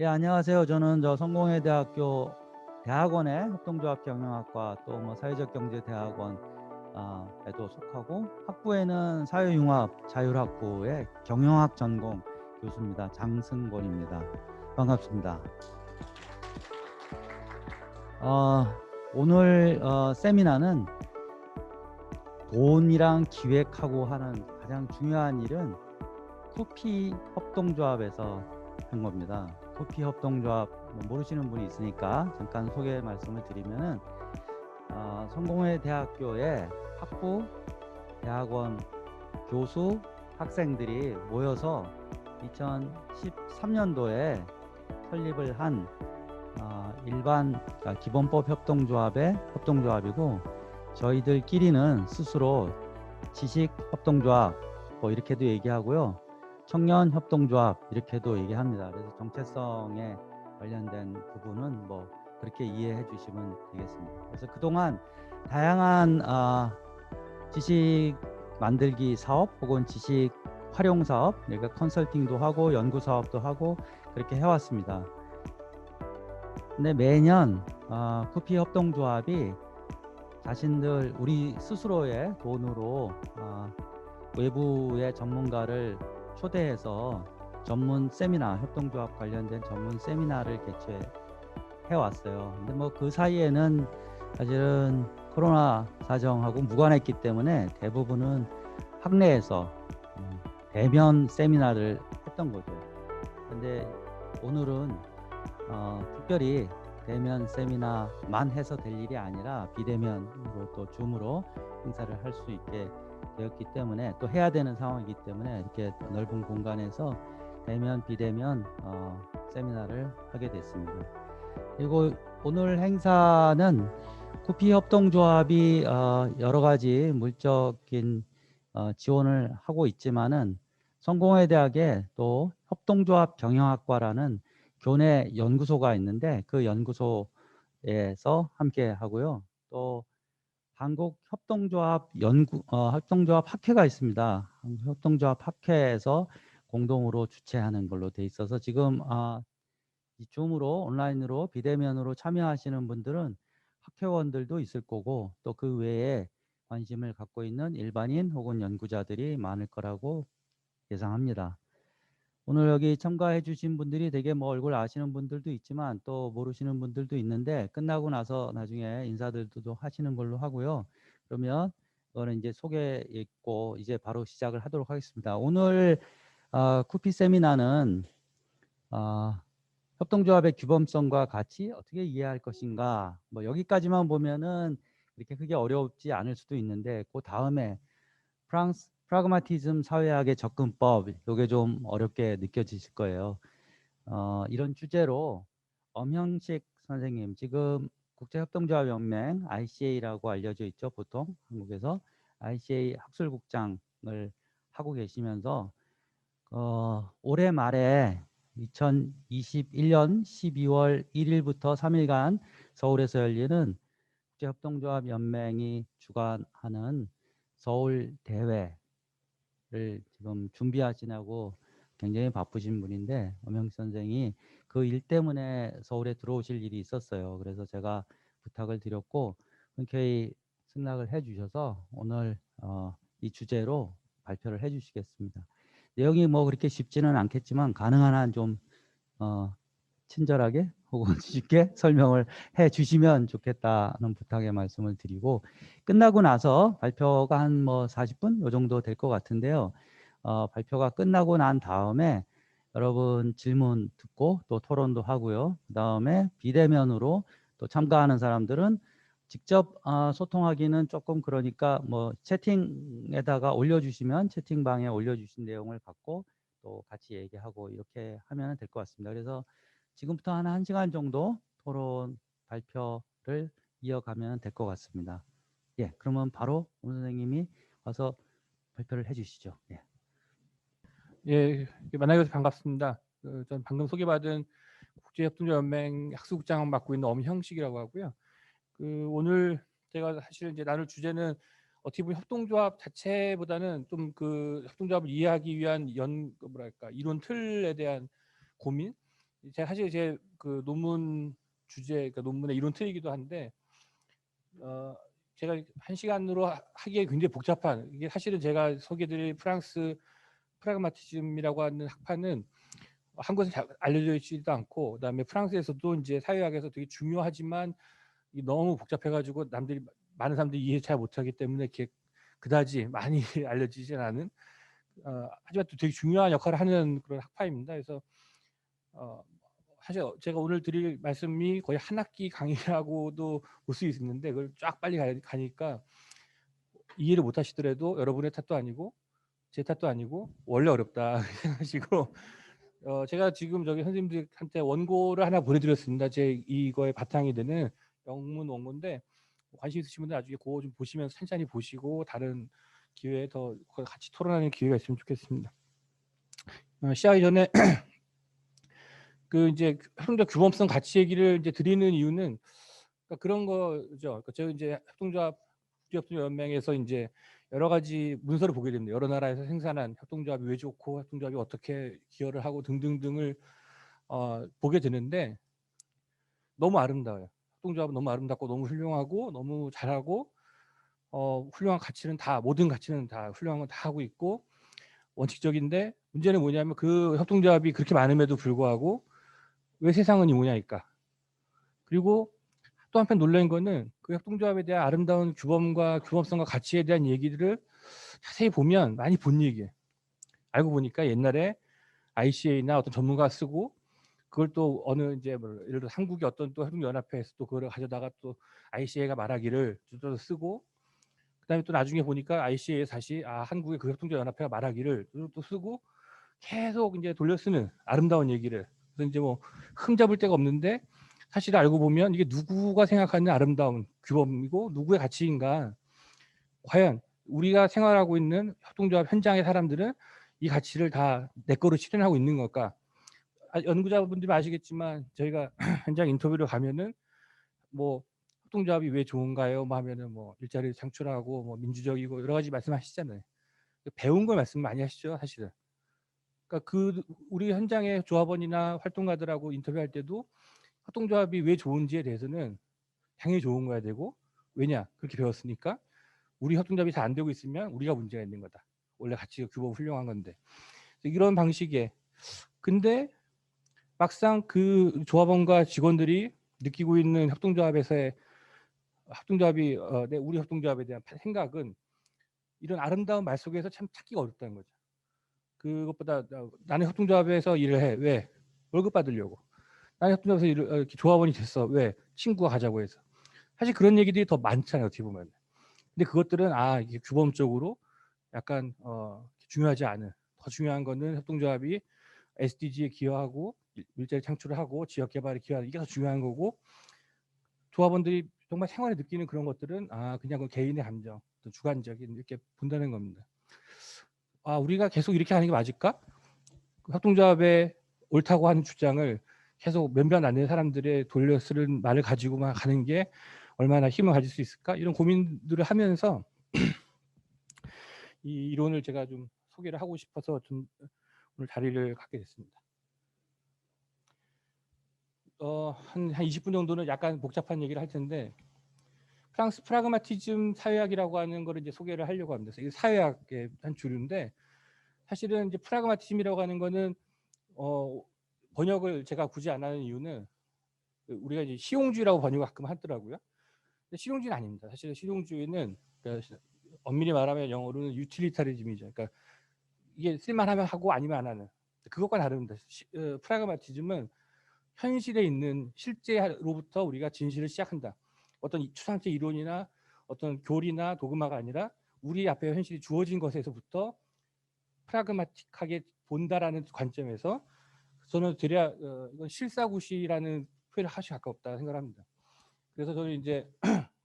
예, 안녕하세요. 저는 성공회대학교 대학원의 협동조합 경영학과 또 사회적 경제 대학원 에도 속하고 학부에는 사회융합 자율학부의 경영학 전공 교수입니다. 장승곤입니다. 반갑습니다. 오늘 세미나는 돈이랑 기획하고 하는 가장 중요한 일은 쿠피 협동조합에서 한 겁니다. 쿠피 협동조합 모르시는 분이 있으니까 잠깐 소개 말씀을 드리면은 성공회 대학교의 학부, 대학원 교수, 학생들이 모여서 2013년도에 설립을 한 일반 기본법 협동조합의 협동조합이고, 저희들끼리는 스스로 지식 협동조합 이렇게도 얘기하고요, 청년 협동조합 이렇게도 얘기합니다. 그래서 정체성에 관련된 부분은 그렇게 이해해 주시면 되겠습니다. 그래서 그동안 다양한 지식 만들기 사업 혹은 지식 활용 사업, 그러니까 컨설팅도 하고 연구 사업도 하고 그렇게 해왔습니다. 근데 매년 쿠피 협동조합이 자신들 우리 스스로의 돈으로 외부의 전문가를 초대해서 전문 세미나, 협동조합 관련된 전문 세미나를 개최해 왔어요. 근데 그 사이에는 사실은 코로나 사정하고 무관했기 때문에 대부분은 학내에서 대면 세미나를 했던 거죠. 근데 오늘은 특별히 대면 세미나만 해서 될 일이 아니라 비대면으로 또 줌으로 행사를 할 수 있게 되었기 때문에, 또 해야 되는 상황이기 때문에 이렇게 넓은 공간에서 대면 비대면 세미나를 하게 됐습니다. 그리고 오늘 행사는 쿠피 협동조합이 여러 가지 물적인 지원을 하고 있지만은 성공회대학에 또 협동조합 경영학과라는 교내 연구소가 있는데 그 연구소에서 함께 하고요. 또 한국 협동조합 협동조합 학회가 있습니다. 한국 협동조합 학회에서 공동으로 주최하는 걸로 돼 있어서 지금 이 줌으로 온라인으로 비대면으로 참여하시는 분들은 학회원들도 있을 거고, 또 그 외에 관심을 갖고 있는 일반인 혹은 연구자들이 많을 거라고 예상합니다. 오늘 여기 참가해 주신 분들이 되게 얼굴 아시는 분들도 있지만 또 모르시는 분들도 있는데, 끝나고 나서 나중에 인사들도 하시는 걸로 하고요. 그러면 이거는 이제 소개 있고 이제 바로 시작을 하도록 하겠습니다. 오늘 쿠피 세미나는 협동조합의 규범성과 가치 어떻게 이해할 것인가, 여기까지만 보면은 이렇게 크게 어렵지 않을 수도 있는데, 그 다음에 프라그마티즘 사회학의 접근법, 이게 좀 어렵게 느껴지실 거예요. 이런 주제로 엄형식 선생님, 지금 국제협동조합연맹 ICA라고 알려져 있죠. 보통 한국에서 ICA 학술국장을 하고 계시면서 올해 말에 2021년 12월 1일부터 3일간 서울에서 열리는 국제협동조합연맹이 주관하는 서울 대회를 지금 준비하시느라고 굉장히 바쁘신 분인데, 엄영식 선생이 그 일 때문에 서울에 들어오실 일이 있었어요. 그래서 제가 부탁을 드렸고 흔쾌히 승낙을 해주셔서 오늘 이 주제로 발표를 해주시겠습니다. 내용이 그렇게 쉽지는 않겠지만 가능한 한 좀 친절하게 혹은 쉽게 설명을 해 주시면 좋겠다는 부탁의 말씀을 드리고, 끝나고 나서 발표가 한 40분 요 정도 될 것 같은데요. 발표가 끝나고 난 다음에 여러분 질문 듣고 또 토론도 하고요. 그다음에 비대면으로 또 참가하는 사람들은 직접 소통하기는 조금 그러니까 채팅에다가 올려주시면 채팅방에 올려주신 내용을 갖고 또 같이 얘기하고 이렇게 하면 될 것 같습니다. 그래서 지금부터 한 1시간 정도 토론 발표를 이어가면 될 것 같습니다. 예, 그러면 바로 오 선생님이 와서 발표를 해주시죠. 예. 예, 만나게 돼서 반갑습니다. 전 방금 소개받은 국제협동조합연맹 학술국장 맡고 있는 엄형식이라고 하고요. 오늘 제가 사실 이제 나눌 주제는 어떻게 보면 협동조합 자체보다는 좀 협동조합을 이해하기 위한 뭐랄까 이론 틀에 대한 고민, 제가 사실 제 그 논문 주제, 그러니까 논문의 이론 틀이기도 한데 제가 한 시간으로 하기에 굉장히 복잡한, 이게 사실은 제가 소개드릴 프랑스 프라그마티즘이라고 하는 학파는 한국에서 잘 알려져 있지도 않고, 그다음에 프랑스에서도 이제 사회학에서 되게 중요하지만 이게 너무 복잡해가지고 많은 사람들이 이해 잘 못하기 때문에 이렇게 그다지 많이 알려지진 않은, 하지만 또 되게 중요한 역할을 하는 그런 학파입니다. 그래서 사실 제가 오늘 드릴 말씀이 거의 한 학기 강의라고도 볼 수 있는데, 그걸 쫙 빨리 가니까 이해를 못 하시더라도 여러분의 탓도 아니고 제 탓도 아니고 원래 어렵다 생각하시고, 제가 지금 저기 선생님들한테 원고를 하나 보내드렸습니다. 제 이거의 바탕이 되는 영문 원고인데, 관심 있으신 분들 나중에 그거 좀 보시면서 천천히 보시고 다른 기회에 더 같이 토론하는 기회가 있으면 좋겠습니다. 시작하기 전에 그 이제 협동조합 규범성 가치 얘기를 이제 드리는 이유는, 그러니까 그런 거죠. 그러니까 제가 이제 국제협동조합연맹에서 이제 여러 가지 문서를 보게 됩니다. 여러 나라에서 생산한 협동조합이 왜 좋고 협동조합이 어떻게 기여를 하고 등등등을 보게 되는데, 너무 아름다워요. 협동조합은 너무 아름답고 너무 훌륭하고 너무 잘하고, 훌륭한 가치는 다, 모든 가치는 다 훌륭한 건 다 하고 있고 원칙적인데, 문제는 뭐냐면 그 협동조합이 그렇게 많음에도 불구하고 왜 세상은 이 모양일까? 그리고 또 한편 놀라운 거는 그 협동조합에 대한 아름다운 규범과 규범성과 가치에 대한 얘기들을 자세히 보면 많이 본 얘기예요. 알고 보니까 옛날에 ICA나 어떤 전문가가 쓰고, 그걸 또 어느 이제 뭐 예를 들어 한국의 어떤 또 협동연합회에서 또 그걸 가져다가 또 ICA가 말하기를 또 쓰고, 그다음에 또 나중에 보니까 ICA에서 다시 한국의 그 협동조합연합회가 말하기를 또 쓰고, 계속 이제 돌려 쓰는 아름다운 얘기를. 그래서 이제 뭐 흠잡을 데가 없는데, 사실 알고 보면 이게 누구가 생각하는 아름다운 규범이고 누구의 가치인가, 과연 우리가 생활하고 있는 협동조합 현장의 사람들은 이 가치를 다 내 거로 실현하고 있는 걸까? 연구자분들이 아시겠지만 저희가 현장 인터뷰를 가면은 뭐 협동조합이 왜 좋은가요? 뭐 하면은 뭐 일자리를 창출하고 뭐 민주적이고 여러 가지 말씀하시잖아요. 배운 걸 말씀 많이 하시죠, 사실은. 그러니까 그 우리 현장의 조합원이나 활동가들하고 인터뷰할 때도 협동조합이 왜 좋은지에 대해서는 당연히 좋은 거야 되고, 왜냐 그렇게 배웠으니까. 우리 협동조합이 잘 안 되고 있으면 우리가 문제가 있는 거다. 원래 가치가 규범 훌륭한 건데. 이런 방식의, 근데 막상 그 조합원과 직원들이 느끼고 있는 협동조합에서의 협동조합이 우리 협동조합에 대한 생각은 이런 아름다운 말 속에서 참 찾기가 어렵다는 거죠. 그것보다 나는 협동조합에서 일을 해. 왜? 월급 받으려고. 나는 협동조합에서 이렇게 조합원이 됐어. 왜? 친구가 가자고 해서. 사실 그런 얘기들이 더 많잖아요, 어떻게 보면. 근데 그것들은 이게 규범적으로 약간 중요하지 않은, 더 중요한 거는 협동조합이 SDG에 기여하고 일자리 창출을 하고 지역 개발에 기여하는, 이게 더 중요한 거고, 조합원들이 정말 생활에 느끼는 그런 것들은 그냥 그 개인의 감정, 또 주관적인 이렇게 본다는 겁니다. 우리가 계속 이렇게 하는 게 맞을까? 협동조합에 옳다고 하는 주장을 계속 몇몇 안 되는 사람들의 돌려 쓰는 말을 가지고만 가는 게 얼마나 힘을 가질 수 있을까? 이런 고민들을 하면서 이 이론을 제가 좀 소개를 하고 싶어서 좀 오늘 자리를 갖게 됐습니다. 한 20분 정도는 약간 복잡한 얘기를 할 텐데, 프랑스 프라그마티즘 사회학이라고 하는 거를 이제 소개를 하려고 합니다. 이게 사회학의 한 주류인데, 사실은 이제 프라그마티즘이라고 하는 거는 번역을 제가 굳이 안 하는 이유는, 우리가 이제 실용주의라고 번역을 가끔 하더라고요. 근데 실용주의는 아닙니다. 사실 실용주의는 그러니까 엄밀히 말하면 영어로는 유틸리타리즘이죠. 그러니까 이게 쓸만하면 하고 아니면 안 하는, 그것과 다릅니다. 프라그마티즘은 현실에 있는 실제로부터 우리가 진실을 시작한다. 어떤 추상적 이론이나 어떤 교리나 도그마가 아니라 우리 앞에 현실이 주어진 것에서부터 프라그마틱하게 본다라는 관점에서, 저는 대략 이건 실사구시라는 표현을 하시 가깝다 생각합니다. 그래서 저는 이제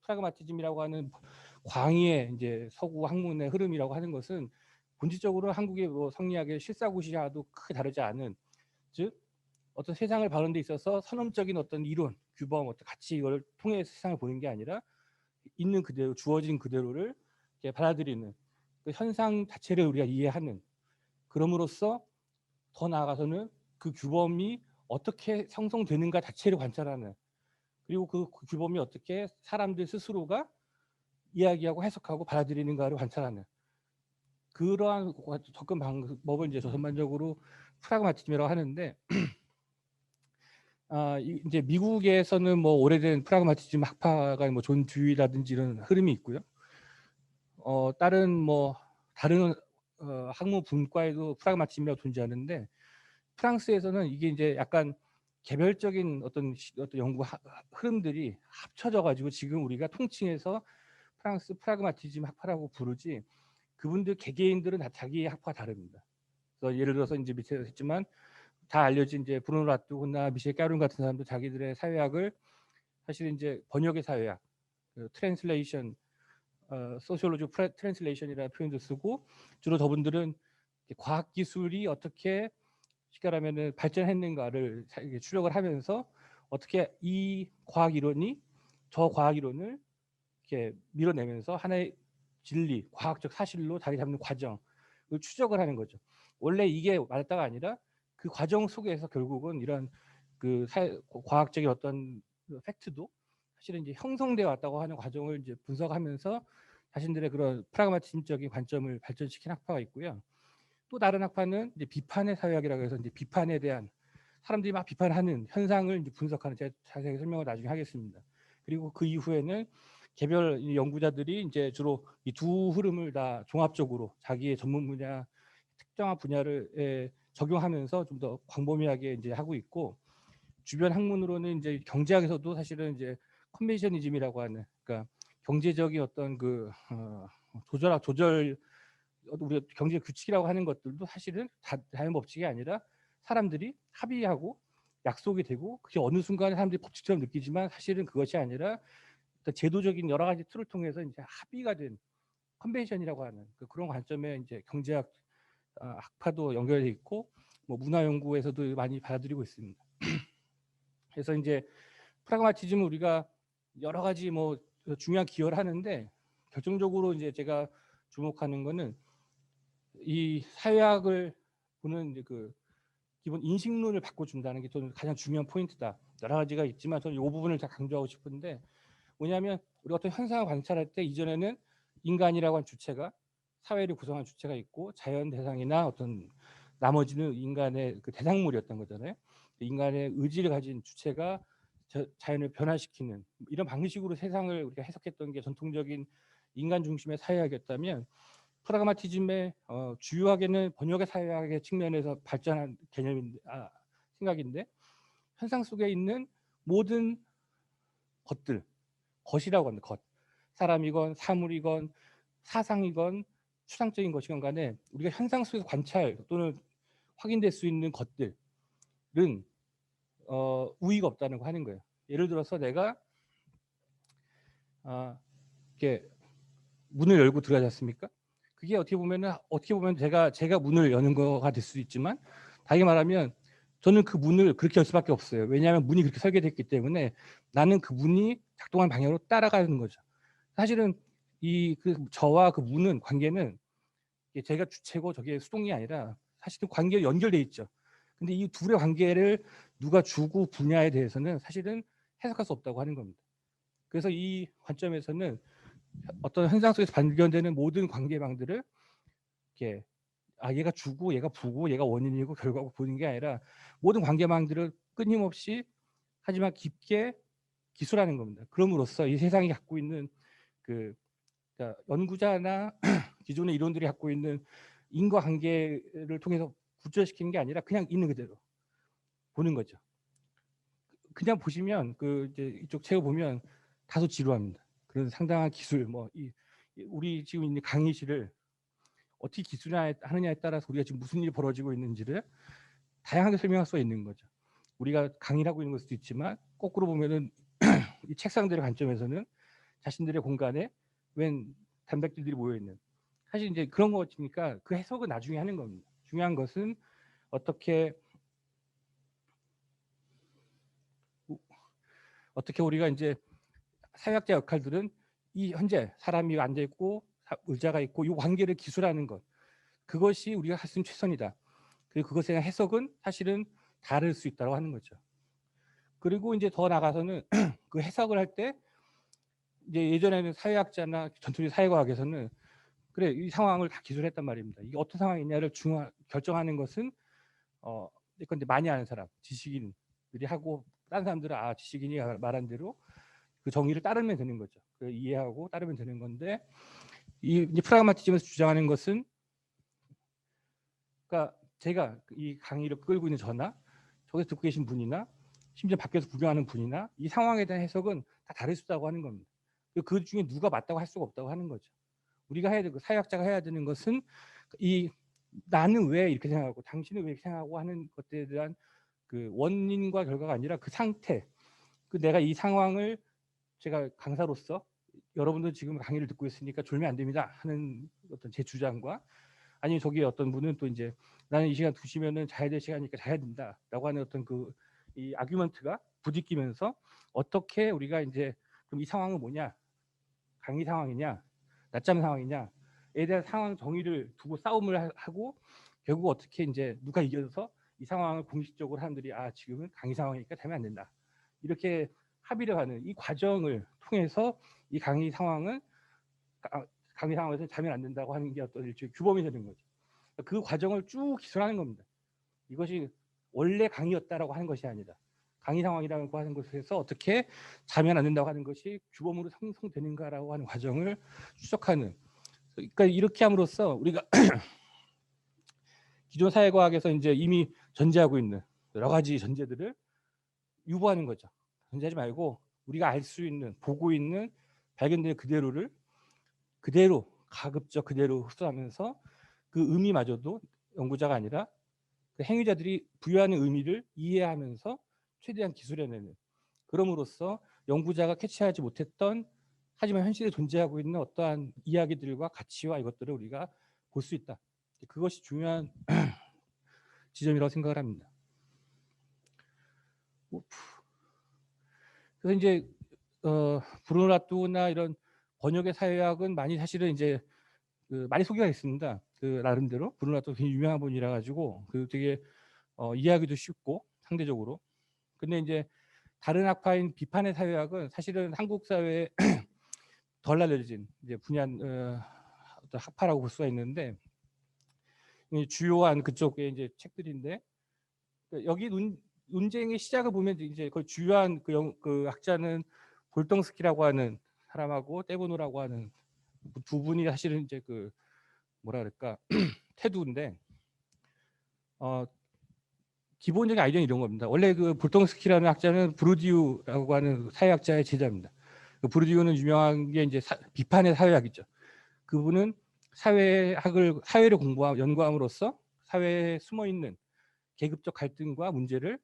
프라그마티즘이라고 하는 광의의 이제 서구 학문의 흐름이라고 하는 것은 본질적으로 한국의 뭐 성리학의 실사구시와도 크게 다르지 않은, 즉 어떤 세상을 바라는 데 있어서 선언적인 어떤 이론, 규범, 어떤 가치, 이걸 통해 세상을 보는 게 아니라 있는 그대로, 주어진 그대로를 받아들이는 그 현상 자체를 우리가 이해하는, 그럼으로써 더 나아가서는 그 규범이 어떻게 형성되는가 자체를 관찰하는, 그리고 그 규범이 어떻게 사람들 스스로가 이야기하고 해석하고 받아들이는가를 관찰하는 그러한 접근 방법을 이제 전반적으로 프라그마티즘이라고 하는데, 이제 미국에서는 뭐 오래된 프라그마티즘 학파가 뭐 존 듀이라든지 이런 흐름이 있고요. 다른 학문 분과에도 프라그마티즘이라고 존재하는데, 프랑스에서는 이게 이제 약간 개별적인 어떤 연구 흐름들이 합쳐져 가지고 지금 우리가 통칭해서 프랑스 프라그마티즘 학파라고 부르지, 그분들 개개인들은 다 자기 학파가 다릅니다. 그래서 예를 들어서 이제 밑에 했지만 다 알려진 이제 브루노 라뚜나 미셸 까룬 같은 사람도 자기들의 사회학을 사실 이제 번역의 사회학, 트랜슬레이션, 소시올로지 트랜슬레이션이라는 표현도 쓰고, 주로 저분들은 과학 기술이 어떻게 쉽게 말하면은 발전했는가를 추력을 하면서 어떻게 이 과학 이론이 저 과학 이론을 이렇게 밀어내면서 하나의 진리, 과학적 사실로 자리 잡는 과정을 추적을 하는 거죠. 원래 이게 맞다가 아니라 그 과정 속에서 결국은 이런 과학적인 어떤 팩트도 사실은 이제 형성되어 왔다고 하는 과정을 이제 분석하면서 자신들의 그런 프라그마티즘적인 관점을 발전시킨 학파가 있고요. 또 다른 학파는 이제 비판의 사회학이라고 해서 이제 비판에 대한, 사람들이 막 비판하는 현상을 이제 분석하는, 제가 자세히 설명을 나중에 하겠습니다. 그리고 그 이후에는 개별 연구자들이 이제 주로 이 두 흐름을 다 종합적으로 자기의 전문 분야, 특정한 분야를 적용하면서 좀 더 광범위하게 이제 하고 있고, 주변 학문으로는 이제 경제학에서도 사실은 이제 컨벤셔니즘이라고 하는, 그러니까 경제적인 어떤 조절, 우리가 경제 규칙이라고 하는 것들도 사실은 자연 법칙이 아니라 사람들이 합의하고 약속이 되고, 그게 어느 순간에 사람들이 법칙처럼 느끼지만 사실은 그것이 아니라 제도적인 여러 가지 툴을 통해서 이제 합의가 된 컨벤션이라고 하는 그런 관점에 이제 경제학 학파도 연결돼 있고, 뭐 문화 연구에서도 많이 받아들이고 있습니다. 그래서 이제 프라그마티즘은 우리가 여러 가지 뭐 중요한 기여를 하는데, 결정적으로 이제 제가 주목하는 거는 이 사회학을 보는 이제 기본 인식론을 바꿔준다는 게 저는 가장 중요한 포인트다. 여러 가지가 있지만 저는 이 부분을 다 강조하고 싶은데, 뭐냐면 우리가 어떤 현상을 관찰할 때 이전에는 인간이라고 한 주체가, 사회를 구성한 주체가 있고 자연 대상이나 어떤 나머지는 인간의 그 대상물이었던 거잖아요. 인간의 의지를 가진 주체가 자연을 변화시키는 이런 방식으로 세상을 우리가 해석했던 게 전통적인 인간 중심의 사회학이었다면, 프라그마티즘의 주요하게는 번역의 사회학의 측면에서 발전한 생각인데, 현상 속에 있는 모든 것들, 것이라고 하는 것, 사람이건 사물이건 사상이건 추상적인 것이건 간에 우리가 현상 속에서 관찰 또는 확인될 수 있는 것들은 우위가 없다는 거 하는 거예요. 예를 들어서 내가 이렇게 문을 열고 들어가지 않습니까? 그게 어떻게 보면 제가 문을 여는 거가 될 수도 있지만, 다르게 말하면 저는 그 문을 그렇게 열 수밖에 없어요. 왜냐하면 문이 그렇게 설계됐기 때문에 나는 그 문이 작동하는 방향으로 따라가는 거죠. 사실은 저와 그 문은 관계는 제가 주체고 저게 수동이 아니라 사실은 관계가 연결돼 있죠. 근데 이 둘의 관계를 누가 주고 분야에 대해서는 사실은 해석할 수 없다고 하는 겁니다. 그래서 이 관점에서는 어떤 현상 속에서 발견되는 모든 관계망들을 이렇게 얘가 주고 얘가 부고 얘가 원인이고 결과고 보는 게 아니라 모든 관계망들을 끊임없이 하지만 깊게 기술하는 겁니다. 그럼으로써 이 세상이 갖고 있는 그러니까 연구자나 기존의 이론들이 갖고 있는 인과관계를 통해서 구조시키는 게 아니라 그냥 있는 그대로 보는 거죠. 그냥 보시면 이제 이쪽 책을 보면 다소 지루합니다. 그런 상당한 기술, 우리 지금 있는 강의실을 어떻게 기술하느냐에 따라서 우리가 지금 무슨 일이 벌어지고 있는지를 다양하게 설명할 수가 있는 거죠. 우리가 강의를 하고 있는 걸 수도 있지만, 거꾸로 보면은 이 책상들의 관점에서는 자신들의 공간에 웬 단백질들이 모여 있는, 사실 이제 그런 거니까 그 해석은 나중에 하는 겁니다. 중요한 것은 어떻게 우리가 이제 사회학자 역할들은 이 현재 사람이 앉아 있고 의자가 있고 이 관계를 기술하는 것, 그것이 우리가 할 수 있는 최선이다. 그리고 그것에 대한 해석은 사실은 다를 수 있다고 하는 거죠. 그리고 이제 더 나가서는 그 해석을 할 때 이제 예전에는 사회학자나 전통의 사회과학에서는 그래 이 상황을 다 기술했단 말입니다. 이게 어떤 상황이냐를 결정하는 것은 근데 많이 아는 사람, 지식인들이 하고 다른 사람들은 지식인이 말한 대로 그 정의를 따르면 되는 거죠. 그 이해하고 따르면 되는 건데 이제 프라그마티즘에서 주장하는 것은 그러니까 제가 이 강의를 끌고 있는 저나 저기서 듣고 계신 분이나 심지어 밖에서 구경하는 분이나 이 상황에 대한 해석은 다 다를 수 있다고 하는 겁니다. 그 중에 누가 맞다고 할 수가 없다고 하는 거죠. 우리가 해야 되고 사회학자가 해야 되는 것은 이 나는 왜 이렇게 생각하고 당신은 왜 이렇게 생각하고 하는 것들에 대한 그 원인과 결과가 아니라 그 상태, 그 내가 이 상황을 제가 강사로서 여러분들 지금 강의를 듣고 있으니까 졸면 안 됩니다 하는 어떤 제 주장과 아니면 저기 어떤 분은 또 이제 나는 이 시간 2시면은 자야 될 시간이니까 자야 된다라고 하는 어떤 그 이 아규먼트가 부딪히면서 어떻게 우리가 이제 그럼 이 상황은 뭐냐, 강의 상황이냐 낮잠 상황이냐에 대한 상황 정의를 두고 싸움을 하고 결국 어떻게 이제 누가 이겨서 이 상황을 공식적으로 사람들이 지금은 강의 상황이니까 자면 안 된다 이렇게 합의를 하는 이 과정을 통해서 이 강의 상황은 강의 상황에서 자면 안 된다고 하는 게 어떤 일종의 규범이 되는 거죠. 그 과정을 쭉 기술하는 겁니다. 이것이 원래 강의였다라고 하는 것이 아니라 강의 상황이라고 하는 것에서 어떻게 자면 안 된다고 하는 것이 규범으로 형성되는가라고 하는 과정을 추적하는. 그러니까 이렇게 함으로써 우리가 기존 사회과학에서 이제 이미 전제하고 있는 여러 가지 전제들을 유보하는 거죠. 전제하지 말고 우리가 알 수 있는, 보고 있는 발견된 그대로를 그대로 가급적 그대로 흡수하면서 그 의미마저도 연구자가 아니라 그 행위자들이 부여하는 의미를 이해하면서 최대한 기술해내는, 그럼으로써 연구자가 캐치하지 못했던 하지만 현실에 존재하고 있는 어떠한 이야기들과 가치와 이것들을 우리가 볼 수 있다. 그것이 중요한 지점이라고 생각을 합니다. 그래서 이제 브루노 라뚜나 이런 번역의 사회학은 많이 사실은 이제 많이 소개가 있습니다. 그 나름대로 브루노 라뚜 굉장히 유명한 분이라 가지고 그 되게 이해하기도 쉽고 상대적으로. 근데 이제 다른 학파인 비판의 사회학은 사실은 한국 사회에 덜 알려진 이제 분야한 어떤 학파라고 볼 수가 있는데 주요한 그쪽의 이제 책들인데 여기 논쟁의 시작을 보면 이제 그 주요한 그 학자는 볼동스키라고 하는 사람하고 떼보노라고 하는 두 분이 사실은 이제 그 뭐라 그럴까 태두인데 기본적인 아이디어는 이런 겁니다. 원래 그 볼동스키라는 학자는 브루디우라고 하는 사회학자의 제자입니다. 그 브루디우는 유명한 게 이제 비판의 사회학이죠. 그분은 사회를 연구함으로써 사회에 숨어 있는 계급적 갈등과 문제를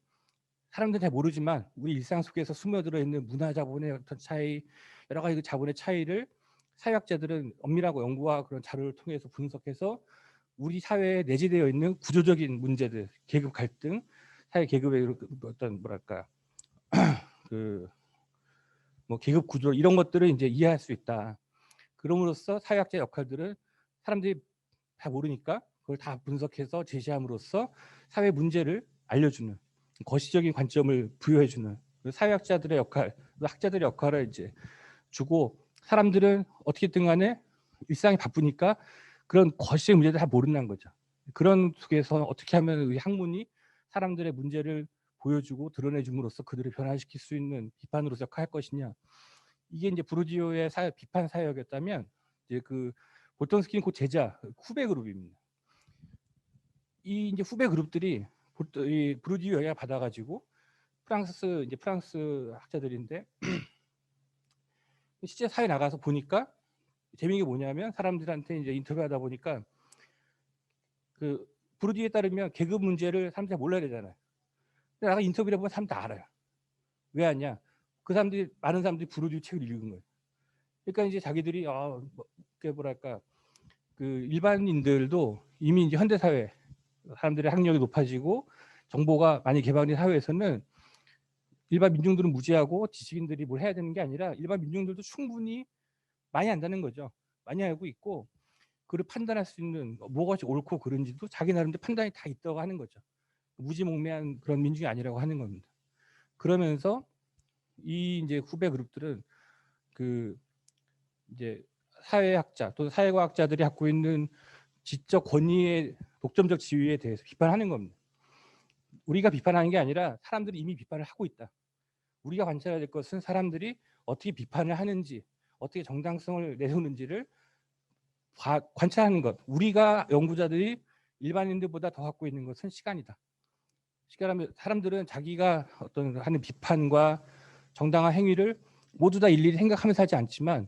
사람들은 잘 모르지만 우리 일상 속에서 스며들어 있는 문화 자본의 어떤 차이, 여러 가지 그 자본의 차이를 사회학자들은 엄밀하고 연구와 그런 자료를 통해서 분석해서 우리 사회에 내재되어 있는 구조적인 문제들, 계급 갈등, 사회 계급의 어떤 뭐랄까 그 뭐 계급 구조 이런 것들을 이제 이해할 수 있다. 그럼으로써 사회학자 역할들을 사람들이 다 모르니까 그걸 다 분석해서 제시함으로써 사회 문제를 알려주는 거시적인 관점을 부여해주는 사회학자들의 역할, 학자들의 역할을 이제 주고 사람들은 어떻게든 간에 일상이 바쁘니까 그런 거시적인 문제를 다 모른다는 거죠. 그런 속에서 어떻게 하면 이 학문이 사람들의 문제를 보여주고 드러내줌으로써 그들을 변화시킬 수 있는 비판으로서 역할할 것이냐. 이게 이제 브루디오의 비판 사역이었다면 이제 그 볼턴스키는 그 제자 후배 그룹입니다. 이 이제 후배 그룹들이 이 브루디오 영향을 받아가지고 프랑스 학자들인데 실제 사회 나가서 보니까 재미있는 게 뭐냐면 사람들한테 이제 인터뷰하다 보니까 그 브루디오에 따르면 계급 문제를 사람들이 몰라야 되잖아요. 근데 나가 인터뷰를 해보면 사람 다 알아요. 왜 아냐? 그 사람들이 많은 사람들이 브루디오 책을 읽은 거예요. 그러니까 이제 자기들이 뭐랄까 그 일반인들도 이미 이제 현대 사회 사람들의 학력이 높아지고 정보가 많이 개발된 사회에서는 일반 민중들은 무지하고 지식인들이 뭘 해야 되는 게 아니라 일반 민중들도 충분히 많이 안다는 거죠. 많이 알고 있고 그를 판단할 수 있는 뭐가 옳고 그른지도 자기 나름대로 판단이 다 있다고 하는 거죠. 무지몽매한 그런 민중이 아니라고 하는 겁니다. 그러면서 이 이제 후배 그룹들은 그 이제 사회학자 또 사회과학자들이 갖고 있는 지적 권위의 독점적 지위에 대해서 비판하는 겁니다. 우리가 비판하는 게 아니라 사람들이 이미 비판을 하고 있다. 우리가 관찰해야 될 것은 사람들이 어떻게 비판을 하는지, 어떻게 정당성을 내세우는지를 관찰하는 것. 우리가 연구자들이 일반인들보다 더 갖고 있는 것은 시간이다. 시간하면 사람들은 자기가 어떤 하는 비판과 정당한 행위를 모두 다 일일이 생각하면서 하지 않지만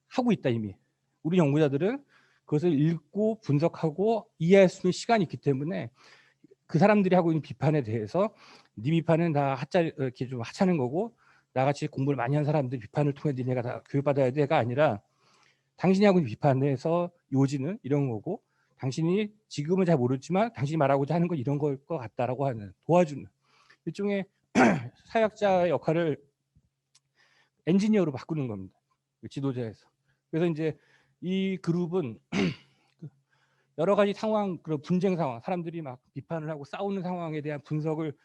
하고 있다 이미. 우리 연구자들은 그것을 읽고 분석하고 이해할 수 있는 시간이 있기 때문에 그 사람들이 하고 있는 비판에 대해서 네 비판은 다 이렇게 좀 하찮은 거고 나같이 공부를 많이 한 사람들 비판을 통해 니네가 다 교육받아야 돼가 아니라 당신이 하고 있는 비판에서 요지는 이런 거고 당신이 지금은 잘 모르지만 당신이 말하고자 하는 건 이런 걸 것 같다라고 하는 도와주는 일종의 사회학자의 역할을 엔지니어로 바꾸는 겁니다. 지도자에서. 그래서 이제 이 그룹은 여러 가지 상황, 그런 분쟁 상황, 사람들이 막 비판을 하고 싸우는 상황에 대한 분석을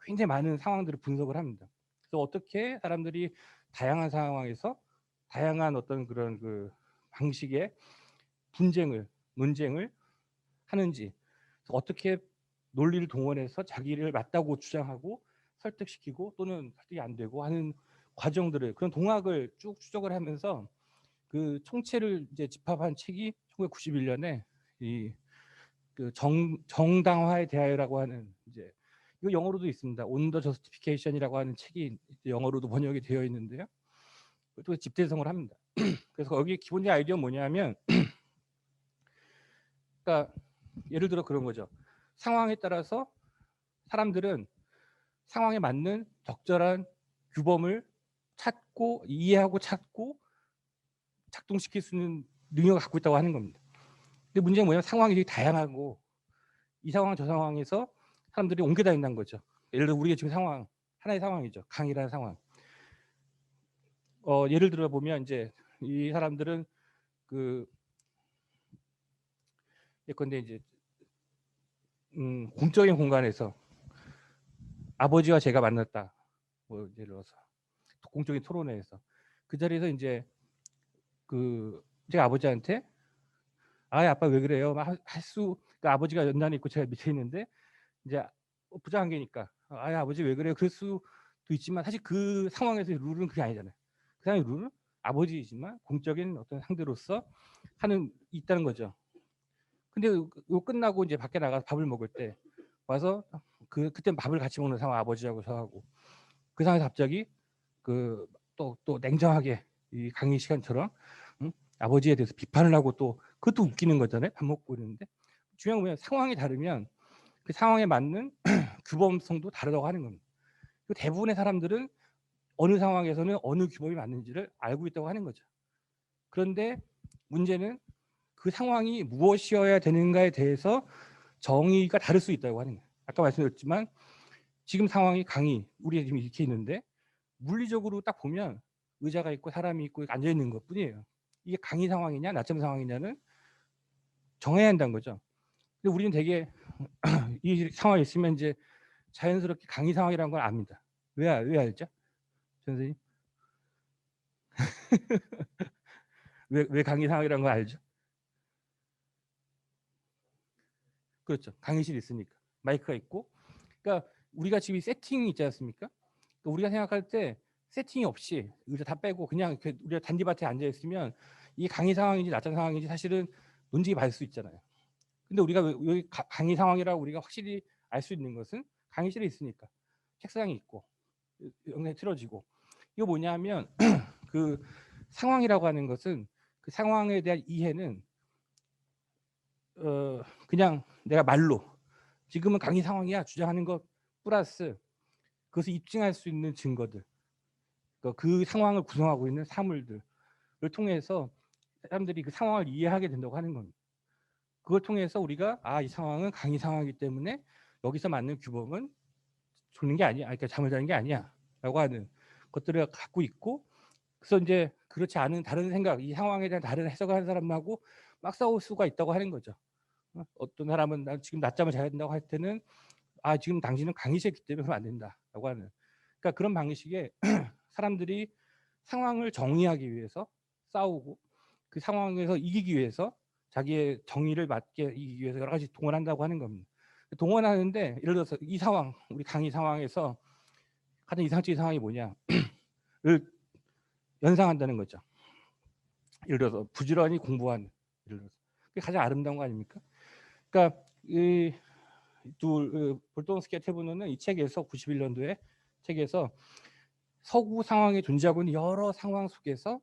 굉장히 많은 상황들을 분석을 합니다. 그래서 어떻게 사람들이 다양한 상황에서 다양한 어떤 그런 그 방식의 논쟁을 하는지, 어떻게 논리를 동원해서 자기를 맞다고 주장하고 설득시키고 또는 설득이 안 되고 하는 과정들을 그런 동학을 쭉 추적을 하면서 그 총체를 이제 집합한 책이 1991년에 이 그 정당화에 대하여라고 하는 이제 이거 영어로도 있습니다. On the Justification이라고 하는 책이 영어로도 번역이 되어 있는데요. 또 집대성을 합니다. 그래서 여기 기본적인 아이디어는 뭐냐면, 그러니까 예를 들어 그런 거죠. 상황에 따라서 사람들은 상황에 맞는 적절한 규범을 찾고 이해하고 찾고 작동시킬 수 있는 능력을 갖고 있다고 하는 겁니다. 근데 문제는 뭐냐면 상황이 되게 다양하고 이 상황 저 상황에서 사람들이 옮겨 다닌다는 거죠. 예를 들어 우리가 지금 상황 하나의 상황이죠. 강이라는 상황. 예를 들어 보면 이제 이 사람들은 그 예컨대 이제 공적인 공간에서 아버지와 제가 만났다. 뭐 예를 들어서 공적인 토론회에서 그 자리에서 이제 그 제가 아버지한테 아빠 왜 그래요? 그러니까 아버지가 연단에 있고 제가 밑에 있는데 이제 부자관계니까 아버지 왜 그래요? 그럴 수도 있지만 사실 그 상황에서의 룰은 그게 아니잖아요. 그 상황의 룰은 아버지이지만 공적인 어떤 상대로서 하는 있다는 거죠. 근데 이거 끝나고 이제 밖에 나가서 밥을 먹을 때 와서 그때 밥을 같이 먹는 상황 아버지하고 저하고 그 상황에서 갑자기 그 또 냉정하게 이 강의 시간처럼 아버지에 대해서 비판을 하고 또 그것도 웃기는 거잖아요. 밥 먹고 있는데 중요한 건 뭐냐면 상황이 다르면 그 상황에 맞는 규범성도 다르다고 하는 겁니다. 대부분의 사람들은 어느 상황에서는 어느 규범이 맞는지를 알고 있다고 하는 거죠. 그런데 문제는 그 상황이 무엇이어야 되는가에 대해서 정의가 다를 수 있다고 하는 거예요. 아까 말씀드렸지만 지금 상황이 우리가 지금 이렇게 있는데 물리적으로 딱 보면 의자가 있고 사람이 있고 앉아 있는 것뿐이에요. 이게 강의 상황이냐 낮잠 상황이냐는 정해야 한다는 거죠. 근데 우리는 되게 이 상황이 있으면 이제 자연스럽게 강의 상황이라는 걸 압니다. 왜 알죠? 선생님? 왜 강의 상황이라는 걸 알죠? 그렇죠. 강의실이 있으니까. 마이크가 있고. 그러니까 우리가 지금 세팅이 있지 않습니까? 그러니까 우리가 생각할 때 세팅이 없이 의자 다 빼고 그냥 이렇게 우리가 잔디밭에 앉아 있으면 이게 강의 상황인지 낮잠 상황인지 사실은 논쟁이 받을 수 있잖아요. 근데 우리가 여기 강의 상황이라고 우리가 확실히 알 수 있는 것은 강의실에 있으니까 책상이 있고 영상이 틀어지고 이거 뭐냐면 그 상황이라고 하는 것은 그 상황에 대한 이해는 그냥 내가 말로 지금은 강의 상황이야 주장하는 것 플러스 그것을 입증할 수 있는 증거들 그 상황을 구성하고 있는 사물들을 통해서 사람들이 그 상황을 이해하게 된다고 하는 겁니다. 그걸 통해서 우리가 이 상황은 강의 상황이기 때문에 여기서 맞는 규범은 죽는 게 아니야. 그러니까 잠을 자는 게 아니야라고 하는 것들을 갖고 있고 그래서 이제 그렇지 않은 다른 생각, 이 상황에 대한 다른 해석을 하는 사람하고 막 싸울 수가 있다고 하는 거죠. 어떤 사람은 난 지금 낮잠을 자야 된다고 할 때는 아 지금 당신은 강의시했기 때문에 그러면 안 된다라고 하는, 그러니까 그런 방식의 사람들이 상황을 정의하기 위해서 싸우고 그 상황에서 이기기 위해서 자기의 정의를 맞게 이기기 위해서 여러 가지 동원한다고 하는 겁니다. 동원하는데 예를 들어서 이 상황, 우리 강의 상황에서 가장 이상적인 상황이 뭐냐를 연상한다는 거죠. 예를 들어서 부지런히 공부하는, 예를 들어서 그게 가장 아름다운 거 아닙니까? 그러니까 이 볼토론스키와 테브노는 이 책에서 91년도에 책에서 서구 상황에 존재하고 있는 여러 상황 속에서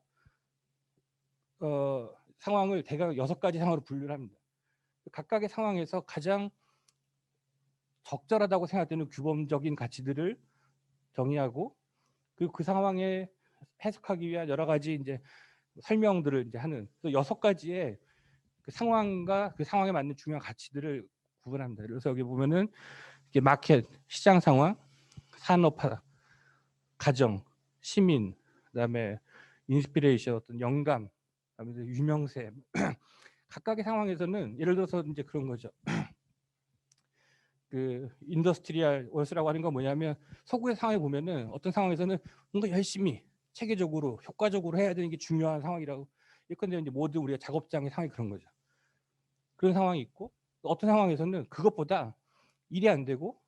상황을 대략 6가지 상황으로 분류를 합니다. 각각의 상황에서 가장 적절하다고 생각되는 규범적인 가치들을 정의하고 그 상황에 해석하기 위한 여러 가지 이제 설명들을 이제 하는, 또 6가지의 그 상황과 그 상황에 맞는 중요한 가치들을 구분합니다. 그래서 여기 보면은 이게 마켓, 시장 상황, 산업화, 가정, 시민, 그다음에 인스피레이션, 어떤 영감, 그다음에 유명세. 각각의 상황에서는 예를 들어서 이제 그런 거죠. 그 인더스트리얼 월스라고 하는 건 뭐냐면 서구의 상황에 보면은 어떤 상황에서는 뭔가 열심히 체계적으로 효과적으로 해야 되는 게 중요한 상황이라고. 예컨대 이제 모든 우리가 작업장의 상황이 그런 거죠. 그런 상황이 있고, 또 어떤 상황에서는 그것보다 일이 안 되고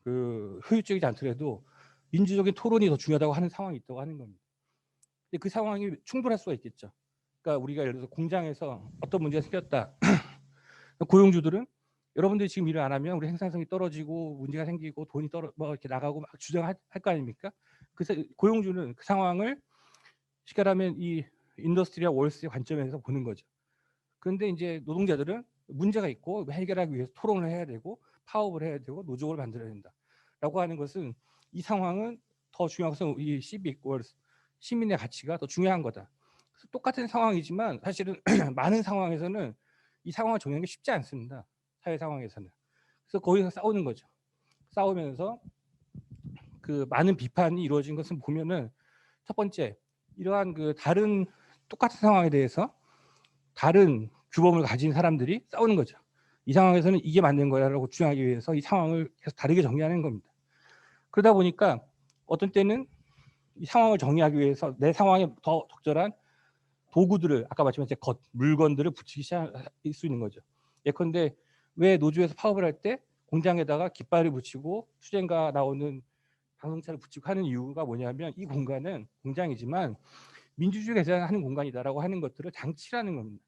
그 효율적이지 않더라도 민주적인 토론이 더 중요하다고 하는 상황이 있다고 하는 겁니다. 근데 그 상황이 충돌할 수가 있겠죠. 그러니까 우리가 예를 들어서 공장에서 어떤 문제가 생겼다. 고용주들은 여러분들이 지금 일을 안 하면 우리 생산성이 떨어지고 문제가 생기고 돈이 뭐 이렇게 나가고 막 주장할 거 아닙니까? 그래서 고용주는 그 상황을 쉽게 말하면 이 인더스트리아 월스의 관점에서 보는 거죠. 그런데 이제 노동자들은 문제가 있고 해결하기 위해서 토론을 해야 되고 파업을 해야 되고 노조를 만들어야 된다라고 하는 것은, 이 상황은 더 중요한 것은 이 시빅 월스, 시민의 가치가 더 중요한 거다. 그래서 똑같은 상황이지만 사실은 많은 상황에서는 이 상황을 정리하는 게 쉽지 않습니다. 사회 상황에서는. 그래서 거기서 싸우는 거죠. 싸우면서 그 많은 비판이 이루어진 것은 보면은, 첫 번째, 이러한 그 다른 똑같은 상황에 대해서 다른 규범을 가진 사람들이 싸우는 거죠. 이 상황에서는 이게 맞는 거야라고 주장하기 위해서 이 상황을 계속 다르게 정리하는 겁니다. 그러다 보니까 어떤 때는 이 상황을 정리하기 위해서 내 상황에 더 적절한 도구들을, 아까 말씀하신 물건들을 붙이기 시작할 수 있는 거죠. 예컨대 왜 노조에서 파업을 할 때 공장에다가 깃발을 붙이고 투쟁가 나오는 방송차를 붙이고 하는 이유가 뭐냐면, 이 공간은 공장이지만 민주주의가 개선하는 공간이다라고 하는 것들을 장치라는 겁니다.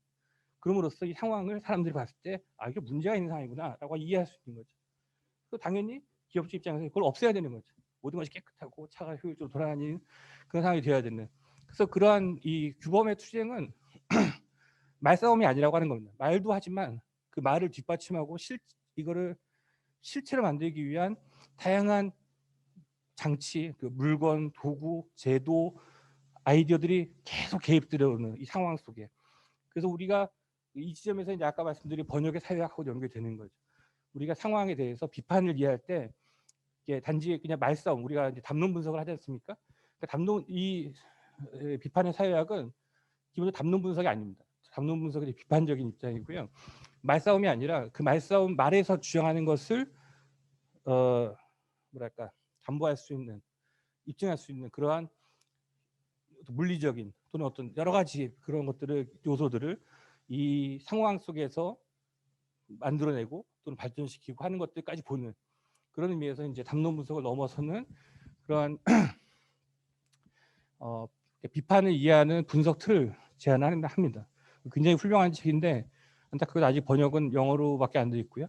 그럼으로써 이 상황을 사람들이 봤을 때 아 이게 문제가 있는 상황이구나라고 이해할 수 있는 거죠. 또 당연히 기업주 입장에서 그걸 없애야 되는 거죠. 모든 것이 깨끗하고 차가 효율적으로 돌아다니는 그런 상황이 되어야 되는. 그래서 그러한 이 규범의 투쟁은 말싸움이 아니라고 하는 겁니다. 말도 하지만 그 말을 뒷받침하고 이거를 실체로 만들기 위한 다양한 장치, 그 물건, 도구, 제도, 아이디어들이 계속 개입되어오는 이 상황 속에. 그래서 우리가 이 지점에서 이제 아까 말씀드린 번역의 사회학하고 연결되는 거죠. 우리가 상황에 대해서 비판을 이해할 때 이게 단지 그냥 말싸움, 우리가 이제 담론 분석을 하지 않습니까? 그러니까 비판의 사회학은 기본적으로 담론 분석이 아닙니다. 담론 분석이 비판적인 입장이고요. 말싸움이 아니라 그 말싸움 말에서 주장하는 것을 뭐랄까 담보할 수 있는, 입증할 수 있는 그러한 물리적인 또는 어떤 여러 가지 그런 것들을, 요소들을 이 상황 속에서 만들어내고 또는 발전시키고 하는 것들까지 보는, 그런 의미에서 이제 담론 분석을 넘어서는 그러한 비판을 이해하는 분석 틀을 제안합니다. 굉장히 훌륭한 책인데 안타깝게도 아직 번역은 영어로밖에 안 돼 있고요.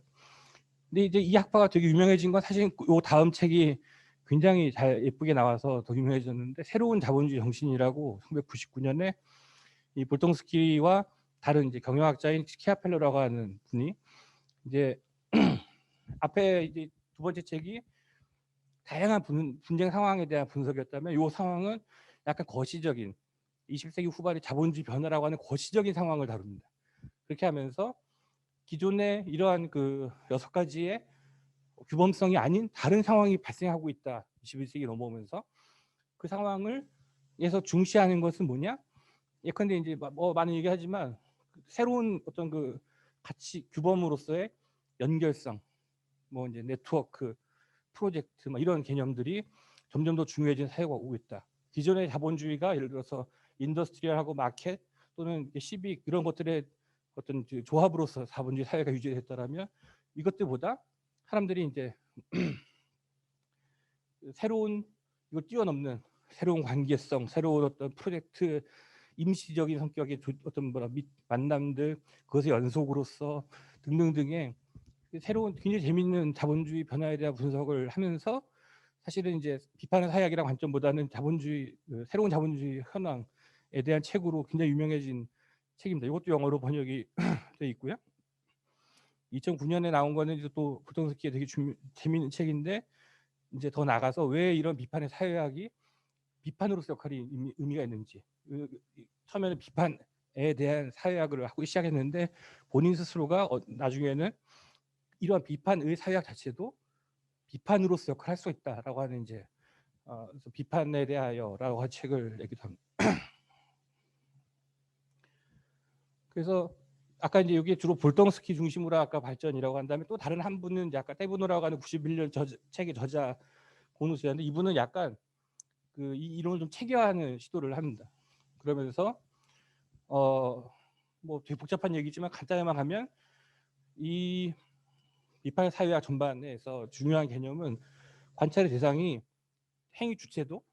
근데 이제 이 학파가 되게 유명해진 건 사실 요 다음 책이 굉장히 잘 예쁘게 나와서 더 유명해졌는데, 새로운 자본주의 정신이라고 1999년에 이 볼통스키와 다른 이제 경영학자인 키아펠로라고 하는 분이 이제 앞에 이제 두 번째 책이 다양한 분쟁 상황에 대한 분석이었다면, 이 상황은 약간 거시적인 20세기 후반의 자본주의 변화라고 하는 거시적인 상황을 다룹니다. 그렇게 하면서 기존의 이러한 그 6가지의 규범성이 아닌 다른 상황이 발생하고 있다. 21세기 넘어오면서 그 상황을 에서 중시하는 것은 뭐냐? 예컨대 이제 뭐 많은 얘기하지만 새로운 어떤 그 가치 규범으로서의 연결성, 뭐 이제 네트워크, 프로젝트 뭐 이런 개념들이 점점 더 중요해진 사회가 오고 있다. 기존의 자본주의가 예를 들어서 인더스트리얼하고 마켓 또는 시빅 이런 것들의 어떤 그 조합으로서 자본주의 사회가 유지됐다라면 이것들보다 사람들이 이제 새로운 이걸 뛰어넘는 새로운 관계성, 새로운 어떤 프로젝트 임시적인 성격의 어떤 만남들 그것의 연속으로서 등등등의 새로운 굉장히 재미있는 자본주의 변화에 대한 분석을 하면서 사실은 이제 비판의 사회학이라는 관점보다는 자본주의 새로운 자본주의 현황에 대한 책으로 굉장히 유명해진 책입니다. 이것도 영어로 번역이 되어 있고요. 2009년에 나온 거는 이제 또 보통스키의 되게 재미있는 책인데 이제 더 나가서 왜 이런 비판의 사회학이 비판으로서 역할이 의미가 있는지 처음에는 비판에 대한 사회학을 하고 시작했는데 본인 스스로가 나중에는 이러한 비판의 사회학 자체도 비판으로서 역할을 할 수 있다라고 하는 이제 그래서 비판에 대하여라고 한 책을 내기도 합니다. 그래서 아까 이제 여기 주로 볼동스키 중심으로 아까 발전이라고 한 다음에 또 다른 한 분은 이제 아까 떼보노라고 하는 91년 책의 저자 고노스였는데 이분은 약간 그 이 이론을 좀 체계화하는 시도를 합니다. 그러면서 뭐 되게 복잡한 얘기지만 간단히만 하면 이 비판의 사회학 전반에서 중요한 개념은 관찰의 대상이 행위 주체도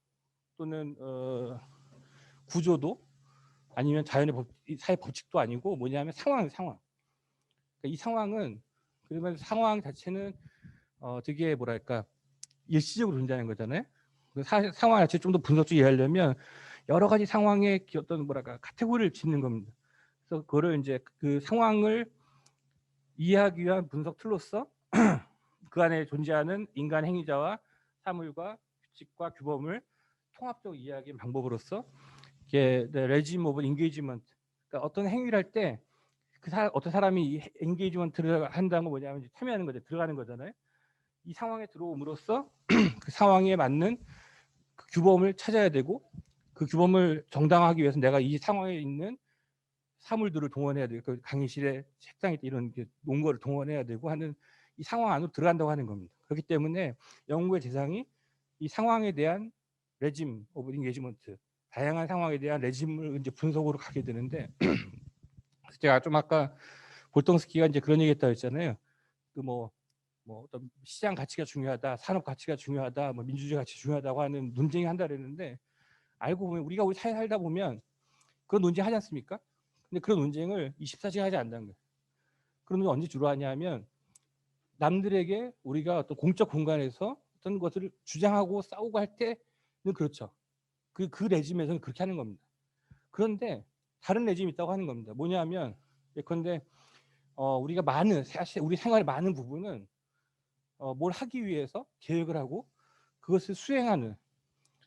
또는 구조도 아니면 자연의 사회 법칙도 아니고 뭐냐면 상황. 그러니까 이 상황은 그러면 상황 자체는 되게 뭐랄까 일시적으로 존재하는 거잖아요. 상황 자체 좀 더 분석적으로 이해하려면 여러 가지 상황의 어떤 뭐랄까 카테고리를 짓는 겁니다. 그래서 그거를 이제 그 상황을 이해하기 위한 분석 툴로서 그 안에 존재하는 인간 행위자와 사물과 규칙과 규범을 통합적으로 이해하기 방법으로서 이게 레짐 오브 인게이지먼트 그러니까 어떤 행위를 할 때 어떤 사람이 엔게이지먼트를 한다는 건 뭐냐면 참여하는 거죠. 들어가는 거잖아요. 이 상황에 들어옴으로써 그 상황에 맞는 그 규범을 찾아야 되고 그 규범을 정당화하기 위해서 내가 이 상황에 있는 사물들을 동원해야 되고 그 강의실에 책상에 이런 논거를 동원해야 되고 하는 이 상황 안으로 들어간다고 하는 겁니다. 그렇기 때문에 연구의 대상이 이 상황에 대한 레짐 오브 인게이지먼트 다양한 상황에 대한 레짐을 이제 분석으로 가게 되는데 제가 좀 아까 볼동스키가 이제 그런 얘기했다고 했잖아요. 그 뭐 어떤 시장 가치가 중요하다, 산업 가치가 중요하다, 뭐 민주주의 가치 중요하다고 하는 논쟁이 한다 그랬는데 알고 보면 우리가 우리 사회 살다 보면 그런 논쟁 하지 않습니까? 근데 그런 논쟁을 24시간 하지 않는다는 거예요. 그런 논쟁 언제 주로 하냐면 남들에게 우리가 어떤 공적 공간에서 어떤 것을 주장하고 싸우고 할 때는 그렇죠. 그 레짐에서는 그렇게 하는 겁니다. 그런데 다른 레짐이 있다고 하는 겁니다. 뭐냐면 예컨대 우리가 사실 우리 생활의 많은 부분은 뭘 하기 위해서 계획을 하고 그것을 수행하는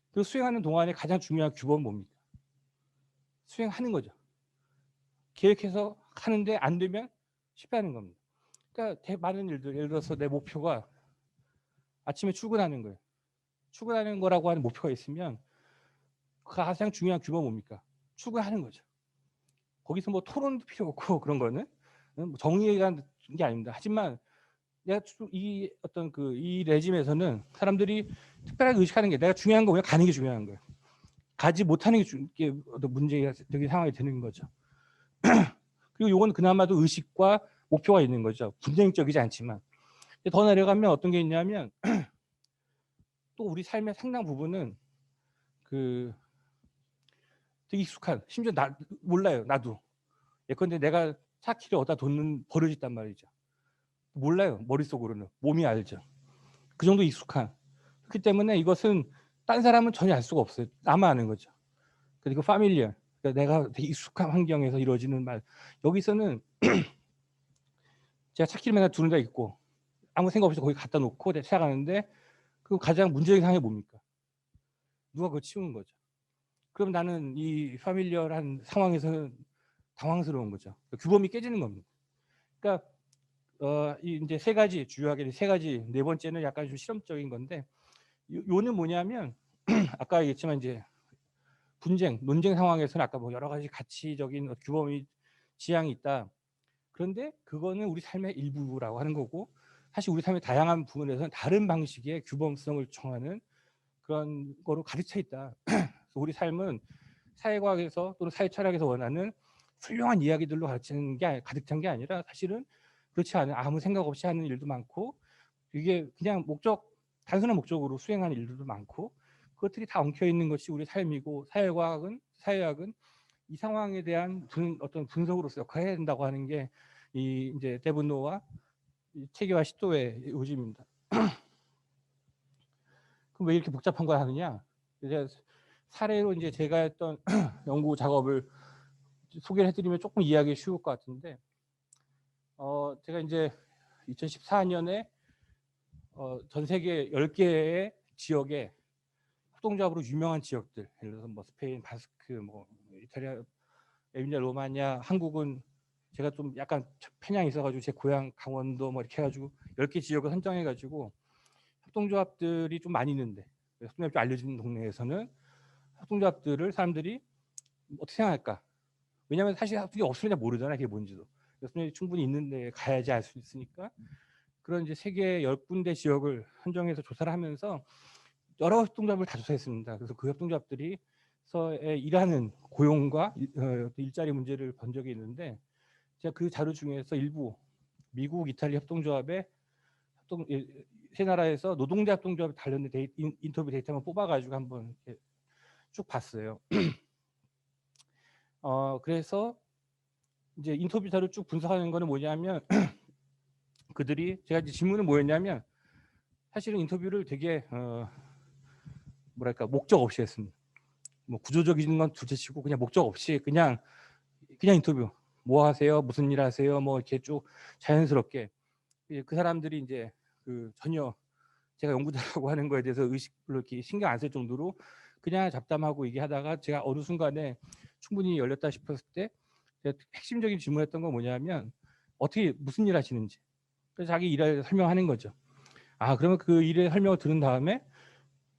그 수행하는 동안에 가장 중요한 규범은 뭡니까? 수행하는 거죠. 계획해서 하는데 안 되면 실패하는 겁니다. 그러니까 많은 일들 예를 들어서 내 목표가 아침에 출근하는 거예요. 출근하는 거라고 하는 목표가 있으면 그 가장 중요한 규범은 뭡니까? 출근하는 거죠. 거기서 뭐 토론도 필요 없고 그런 거는 정의에 대한 게 아닙니다. 하지만 내가 이 어떤 이 레짐에서는 사람들이 특별하게 의식하는 게 내가 중요한 거 그냥 가는 게 중요한 거예요. 가지 못하는 게 어떤 문제가 되는 상황이 되는 거죠. 그리고 요건 그나마도 의식과 목표가 있는 거죠. 분쟁적이지 않지만. 더 내려가면 어떤 게 있냐면 또 우리 삶의 상당 부분은 그 되게 익숙한 심지어 몰라요. 나도. 예컨대 내가 차키를 어디다 놓는 버릇이 있단 말이죠. 몰라요. 머릿속으로는. 몸이 알죠. 그 정도 익숙한. 그렇기 때문에 이것은 딴 사람은 전혀 알 수가 없어요. 나만 아는 거죠. 그리고 파밀리얼. 그러니까 내가 되게 익숙한 환경에서 이루어지는 말. 여기서는 제가 차키를 맨날 두는 데 있고 아무 생각 없이 거기 갖다 놓고 시작하는데 그 가장 문제적인 상황이 뭡니까? 누가 그걸 치우는 거죠. 그럼 나는 이 파밀리얼한 상황에서는 당황스러운 거죠. 규범이 깨지는 겁니다. 그러니까 이제 세 가지 주요하게 세 가지 네 번째는 약간 좀 실험적인 건데 요는 뭐냐면 아까 얘기했지만 이제 논쟁 상황에서는 아까 뭐 여러 가지 가치적인 규범이 지향이 있다. 그런데 그거는 우리 삶의 일부라고 하는 거고 사실 우리 삶의 다양한 부분에서는 다른 방식의 규범성을 정하는 그런 거로 가득 차 있다. 그래서 우리 삶은 사회과학에서 또는 사회철학에서 원하는 훌륭한 이야기들로 가르치는 게 가득 찬 게 아니라 사실은 그렇지 않은 아무 생각 없이 하는 일도 많고 이게 그냥 단순한 목적으로 수행하는 일들도 많고 그것들이 다 엉켜 있는 것이 우리 삶이고 사회학은 이 상황에 대한 어떤 분석으로서 역할을 해야 된다고 하는 게 이 이제 데브노와 이 체계화 시도의 요즘입니다. 그럼 왜 이렇게 복잡한 걸 하느냐? 이제 사례로 이제 제가 했던 연구 작업을 소개를 해드리면 조금 이해하기 쉬울 것 같은데, 제가 이제 2014년에 전 세계 10개의 지역에 협동조합으로 유명한 지역들, 예를 들어서 뭐 스페인, 바스크, 뭐 이탈리아, 에밀리아 로마냐, 한국은 제가 좀 약간 편향이 있어가지고 제 고향 강원도 뭐 이렇게 해가지고 10개 지역을 선정해가지고 협동조합들이 좀 많이 있는데 협동조합이 알려진 동네에서는 협동조합들을 사람들이 어떻게 생각할까? 왜냐하면 사실 협동조합이 없으면 모르잖아요, 그게 뭔지도. 협동조합이 충분히 있는데 가야지 알 수 있으니까 그런 이제 세계 10군데 지역을 선정해서 조사를 하면서 여러 협동조합을 다 조사했습니다. 그래서 그 협동조합들이 서의 일하는 고용과 일자리 문제를 본 적이 있는데 제가 그 자료 중에서 일부 미국, 이탈리아 협동조합의 세 나라에서 노동자 협동조합 관련된 인터뷰 데이터만 뽑아가지고 한번 이렇게 쭉 봤어요. 그래서 이제 인터뷰 자료 쭉 분석하는 거는 뭐냐면 그들이 제가 이제 질문은 뭐였냐면 사실은 인터뷰를 되게 뭐랄까 목적 없이 했습니다. 뭐 구조적인 건 둘째치고 그냥 목적 없이 그냥 인터뷰 뭐 하세요, 무슨 일 하세요, 뭐 이렇게 쭉 자연스럽게 그 사람들이 이제 그 전혀 제가 연구자라고 하는 거에 대해서 의식별로 이렇게 신경 안 쓸 정도로 그냥 잡담하고 얘기하다가 제가 어느 순간에 충분히 열렸다 싶었을 때 제가 핵심적인 질문했던 건 뭐냐면 어떻게 무슨 일 하시는지 그래서 자기 일을 설명하는 거죠. 아 그러면 그 일의 설명을 들은 다음에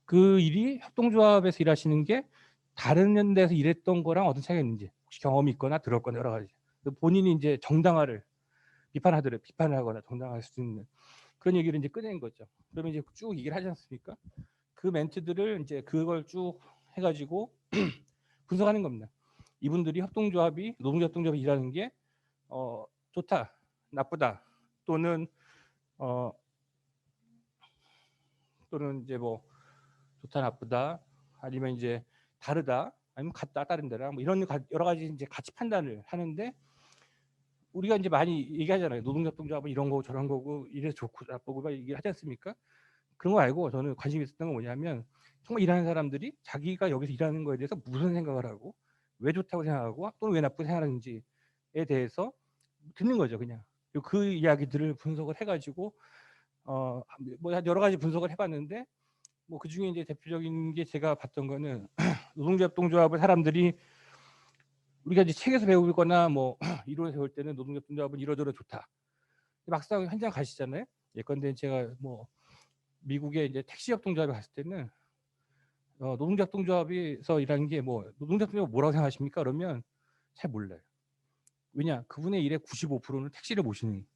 그 일이 협동조합에서 일하시는 게 다른 데서 일했던 거랑 어떤 차이가 있는지 혹시 경험이 있거나 들었거나 여러 가지 본인이 이제 정당화를 비판을 하거나 정당화할 수 있는 그런 얘기를 이제 꺼낸 거죠. 그러면 이제 쭉 얘기를 하지 않습니까? 그 멘트들을 이제 그걸 쭉 해가지고 분석하는 겁니다. 이분들이 노동자 협동조합이 일하는 게 좋다, 나쁘다, 또는 어, 또는 이제 뭐 좋다, 나쁘다, 아니면 이제 다르다, 아니면 같다, 다른 데라 뭐 이런 여러 가지 이제 가치 판단을 하는데 우리가 이제 많이 얘기하잖아요. 노동자 협동조합은 이런 거고 저런 거고 이래서 좋고 나쁘고 막 얘기를 하지 않습니까? 그런 거 알고 저는 관심이 있었던 건 뭐냐면 정말 일하는 사람들이 자기가 여기서 일하는 거에 대해서 무슨 생각을 하고 왜 좋다고 생각하고 또는 왜 나쁘게 생각하는지에 대해서 듣는 거죠. 그냥 그 이야기들을 분석을 해가지고 뭐 여러 가지 분석을 해봤는데 뭐 그 중에 이제 대표적인 게 제가 봤던 거는 노동자 협동조합을 사람들이 우리가 이제 책에서 배우거나 뭐 이론에서 배울 때는 노동자 협동조합은 이러저러 좋다. 막상 현장 가시잖아요. 예컨대 제가 뭐 미국의 이제 택시 협동조합에 갔을 때는 노동자 협동조합에서 일하는 게 뭐 노동자 협동조합 뭐라고 생각하십니까? 그러면 잘 몰라요. 왜냐 그분의 일의 95%는 택시를 모시는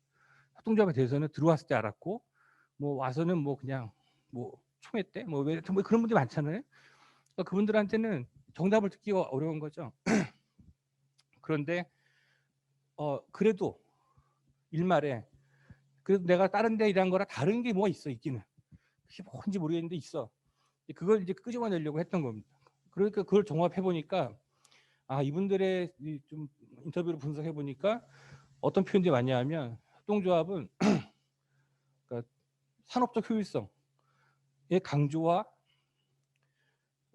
협동조합에 대해서는 들어왔을 때 알았고 뭐 와서는 뭐 그냥 뭐 총회 때 뭐 왜 뭐 그런 분들이 많잖아요. 그러니까 그분들한테는 정답을 듣기가 어려운 거죠. 그런데 그래도 일말에 그래도 내가 다른 데 일한 거랑 다른 게 뭐가 있기는 그게 뭔지 모르겠는데 있어. 그걸 이제 끄집어내려고 했던 겁니다. 그러니까 그걸 종합해 보니까 이분들의 좀 인터뷰를 분석해 보니까 어떤 표현들이 많냐 하면 협동조합은 그러니까 산업적 효율성의 강조와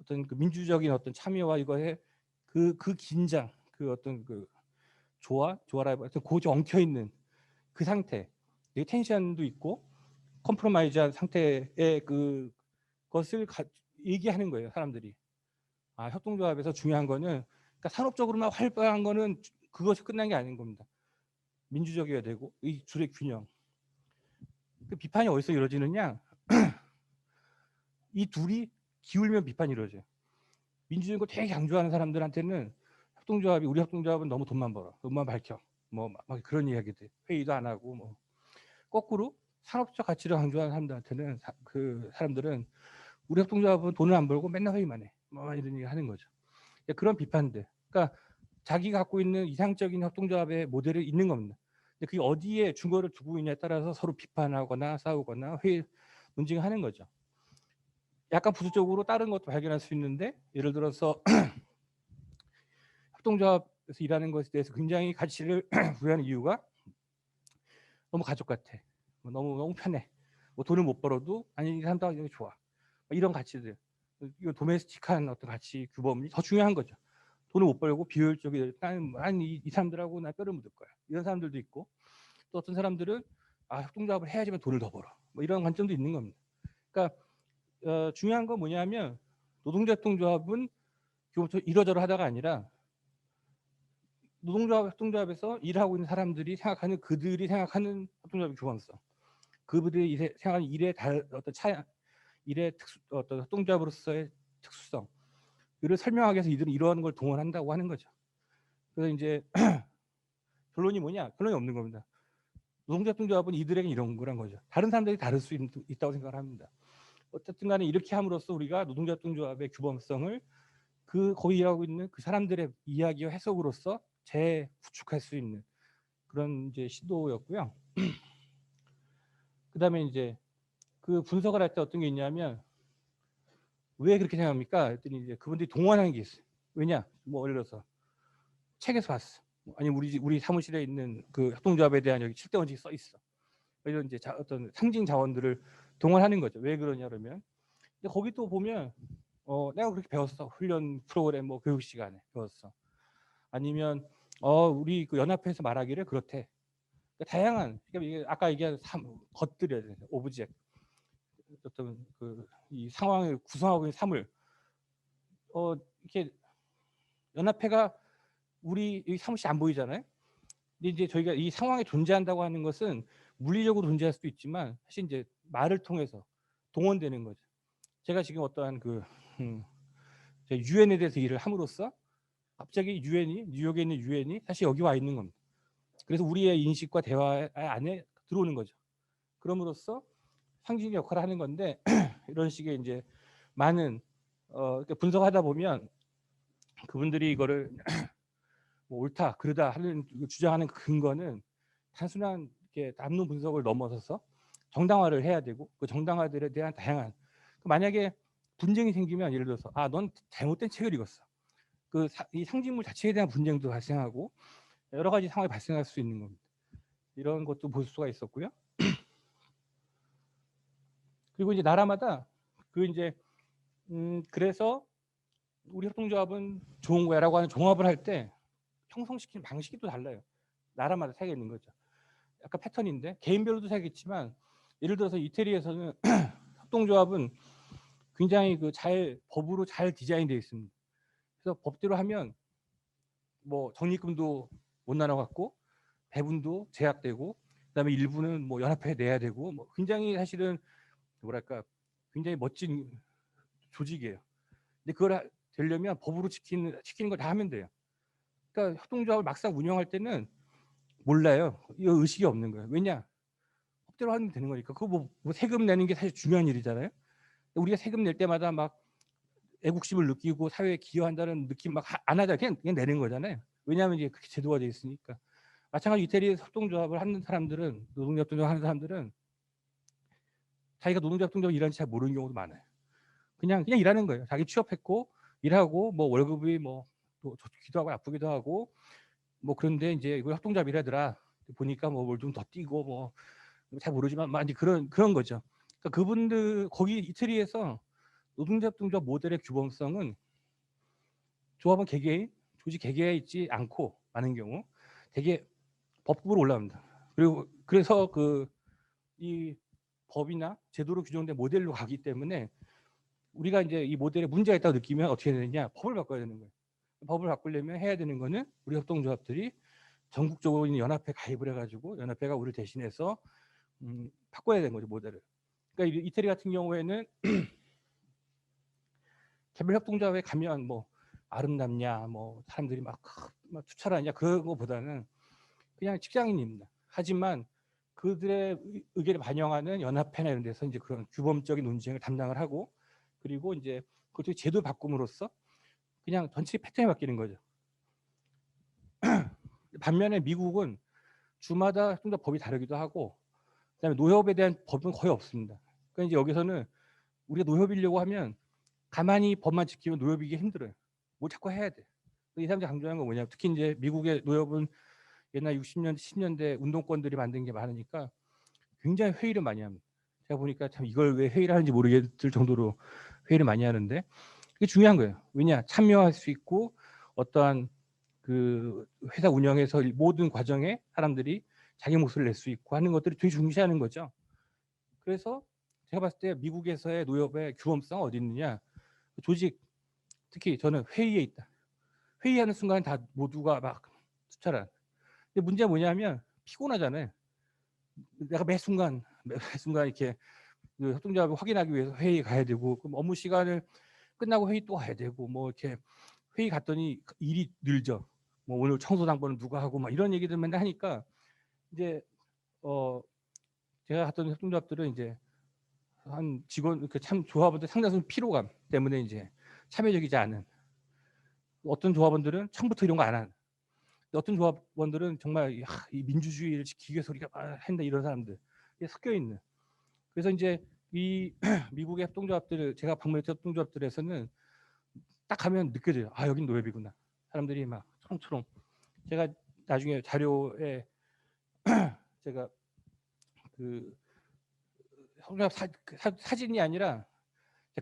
어떤 그 민주적인 어떤 참여와 이거에 그 긴장 그 어떤 그 조화라 어떤 고저 엉켜 있는 그 상태 텐션도 있고 컴프로마이즈한 상태의 그것을 얘기하는 거예요 사람들이. 협동조합에서 중요한 거는 그러니까 산업적으로만 활발한 거는 그것이 끝난 게 아닌 겁니다. 민주적이어야 되고 이 둘의 균형. 그 비판이 어디서 이루어지느냐? 이 둘이 기울면 비판이 이루어져요. 민주적인 거 되게 강조하는 사람들한테는 우리 협동조합은 너무 돈만 벌어, 돈만 밝혀, 뭐 막 그런 이야기들, 회의도 안 하고 뭐 거꾸로 상업적 가치를 강조하는 사람들한테는 그 사람들은 우리 협동조합은 돈을 안 벌고 맨날 회의만 해. 뭐 이런 얘기 하는 거죠. 그런 비판들. 그러니까 자기가 갖고 있는 이상적인 협동조합의 모델이 있는 겁니다. 근데 그게 어디에 중거를 두고 있냐에 따라서 서로 비판하거나 싸우거나 논쟁하는 거죠. 약간 부수적으로 다른 것도 발견할 수 있는데, 예를 들어서 협동조합에서 일하는 것에 대해서 굉장히 가치를 부여하는 이유가 너무 가족 같아. 너무 편해. 돈을 못 벌어도 아니 이 사람도 여기 좋아. 이런 가치들. 이거 도메스틱한 어떤 가치 규범이 더 중요한 거죠. 돈을 못 벌고 비효율적이 난이 사람들하고 나 뼈를 묻을 거야. 이런 사람들도 있고, 또 어떤 사람들은 협동조합을 해야지만 돈을 더 벌어. 이런 관점도 있는 겁니다. 그러니까 중요한 건 뭐냐면 노동자 협동조합은 이러저러 하다가 아니라 노동조합 협동조합에서 일하고 있는 사람들이 생각하는 그들이 생각하는 협동조합의 규범성, 그들이 생각하는 일의 어떤 협동조합으로서의 특수성 이를 설명하기 위해서 이들은 이러한 걸 동원한다고 하는 거죠. 그래서 이제 결론이 뭐냐? 결론이 없는 겁니다. 노동자 협동조합은 이들에게 이런 거란 거죠. 다른 사람들이 다를 수 있다고 생각을 합니다. 어쨌든 간에 이렇게 함으로써 우리가 노동자 협동조합의 규범성을 거기 일하고 있는 그 사람들의 이야기와 해석으로서 재구축할 수 있는 그런 이제 시도였고요. 그다음에 이제 그 분석을 할 때 어떤 게 있냐면 왜 그렇게 생각합니까? 했더니 이제 그분들이 동원하는 게 있어요. 왜냐? 뭐 예를 들어서 책에서 봤어. 아니 우리 사무실에 있는 그 협동조합에 대한 여기 7대 원칙이 써 있어. 이런 이제 어떤 상징 자원들을 동원하는 거죠. 왜 그러냐 그러면 근데 거기 또 보면 내가 그렇게 배웠어. 훈련 프로그램 뭐 교육 시간에 배웠어. 아니면 우리 그 연합회에서 말하기를 그렇대. 그러니까 다양한 그러니까 이게 아까 얘기한 것들이야 돼. 오브젝트 어떤 이 상황을 구성하고 있는 사물 이렇게 연합회가 우리 이 사무실 안 보이잖아요. 근데 이제 저희가 이 상황에 존재한다고 하는 것은 물리적으로 존재할 수도 있지만 사실 이제 말을 통해서 동원되는 거죠. 제가 지금 어떠한 유엔에 대해서 일을 함으로써 갑자기 뉴욕에 있는 유엔이 사실 여기 와 있는 겁니다. 그래서 우리의 인식과 대화 안에 들어오는 거죠. 그럼으로써 상징의 역할을 하는 건데 이런 식의 이제 많은 분석하다 보면 그분들이 이거를 뭐 옳다 그르다 하는 주장하는 근거는 단순한 이렇게 남론 분석을 넘어서서 정당화를 해야 되고 그 정당화들에 대한 다양한 만약에 분쟁이 생기면 예를 들어서 넌 잘못된 책을 읽었어. 이 상징물 자체에 대한 분쟁도 발생하고 여러 가지 상황이 발생할 수 있는 겁니다. 이런 것도 볼 수가 있었고요. 그리고 이제 나라마다 그래서 우리 협동조합은 좋은 거야라고 하는 종합을 할 때 형성시키는 방식이 또 달라요. 나라마다 차이가 있는 거죠. 약간 패턴인데 개인별로도 차이겠지만 예를 들어서 이태리에서는 협동조합은 굉장히 법으로 잘 디자인되어 있습니다. 그래서 법대로 하면 뭐 적립금도 못 나눠 갖고 배분도 제약되고 그다음에 일부는 뭐 연합회에 내야 되고 뭐 굉장히 사실은 뭐랄까 굉장히 멋진 조직이에요. 근데 그걸 되려면 법으로 시키는 걸 다 하면 돼요. 그러니까 협동조합을 막상 운영할 때는 몰라요. 이 의식이 없는 거예요. 왜냐? 법대로 하면 되는 거니까. 그거 뭐 세금 내는 게 사실 중요한 일이잖아요. 우리가 세금 낼 때마다 막 애국심을 느끼고 사회에 기여한다는 느낌 막 안 하잖아요. 그냥 내는 거잖아요. 왜냐하면 이제 그렇게 제도가 되어 있으니까. 마찬가지로 이태리에서 협동조합을 하는 사람들은 노동자 협동조합 하는 사람들은 자기가 노동자 협동조합 일하는지 잘 모르는 경우도 많아요. 그냥 일하는 거예요. 자기 취업했고 일하고 뭐 월급이 뭐 또 좋기도 하고 나쁘기도 하고 뭐 그런데 이제 이거 협동조합 일하더라 보니까 뭐 뭘 좀 더 뛰고 뭐 잘 모르지만 막 이제 그런 거죠. 그러니까 그분들 거기 이태리에서 노동자 협동조합 모델의 규범성은 조합은 개개인, 조직 개개에 있지 않고 많은 경우 되게 법으로 올라옵니다. 그리고 그래서 이 법이나 제도로 규정된 모델로 가기 때문에 우리가 이제 이 모델에 문제가 있다고 느끼면 어떻게 해야 되느냐? 법을 바꿔야 되는 거예요. 법을 바꾸려면 해야 되는 거는 우리 협동조합들이 전국적으로 있는 연합회 가입을 해가지고 연합회가 우리를 대신해서 바꿔야 되는 거죠 모델을. 그러니까 이태리 같은 경우에는 개별 협동조합에 가면 뭐 아름답냐, 뭐 사람들이 막 투철하냐 그런 거보다는 그냥 직장인입니다. 하지만 그들의 의견을 반영하는 연합회나 이런 데서 이제 그런 규범적인 논쟁을 담당을 하고, 그리고 이제 그것도 제도 바꿈으로써 그냥 전체 패턴이 바뀌는 거죠. 반면에 미국은 주마다 좀 더 법이 다르기도 하고, 그다음에 노협에 대한 법은 거의 없습니다. 그러니까 이제 여기서는 우리가 노협이려고 하면 가만히 법만 지키면 노협이기 힘들어요. 뭘 자꾸 해야 돼. 이 사람들이 강조하는 건 뭐냐, 특히 이제 미국의 노협은 옛날 60년대 10년대 운동권들이 만든 게 많으니까 굉장히 회의를 많이 합니다. 제가 보니까 참 이걸 왜 회의를 하는지 모르겠을 정도로 회의를 많이 하는데, 그게 중요한 거예요. 왜냐, 참여할 수 있고 어떠한 그 회사 운영에서 모든 과정에 사람들이 자기 목소리를 낼 수 있고 하는 것들을 되게 중시하는 거죠. 그래서 제가 봤을 때 미국에서의 노협의 규범성 어디 있느냐, 조직, 특히 저는 회의에 있다. 회의하는 순간 다 모두가 막 수차란. 근데 문제가 뭐냐면 피곤하잖아요. 내가 매 순간 이렇게 그 협동조합을 확인하기 위해서 회의 가야 되고, 그럼 업무 시간을 끝나고 회의 또 가야 되고, 뭐 이렇게 회의 갔더니 일이 늘죠. 뭐 오늘 청소 당번은 누가 하고 막 이런 얘기들 맨날 하니까 이제 제가 갔던 협동조합들은 이제 한 직원 참 조합원들 상당수 피로감 때문에 이제 참여적이지 않은, 어떤 조합원들은 처음부터 이런 거 안 하는, 어떤 조합원들은 정말 이 민주주의를 지키기 위해서 우리가 한다 이런 사람들 섞여 있는. 그래서 이제 이 미국의 협동조합들, 제가 방문했던 협동조합들에서는 딱 가면 느껴져요. 아, 여긴 노예비구나. 사람들이 막 초롱초롱. 제가 나중에 자료에 제가 그 협동조합 사진이 아니라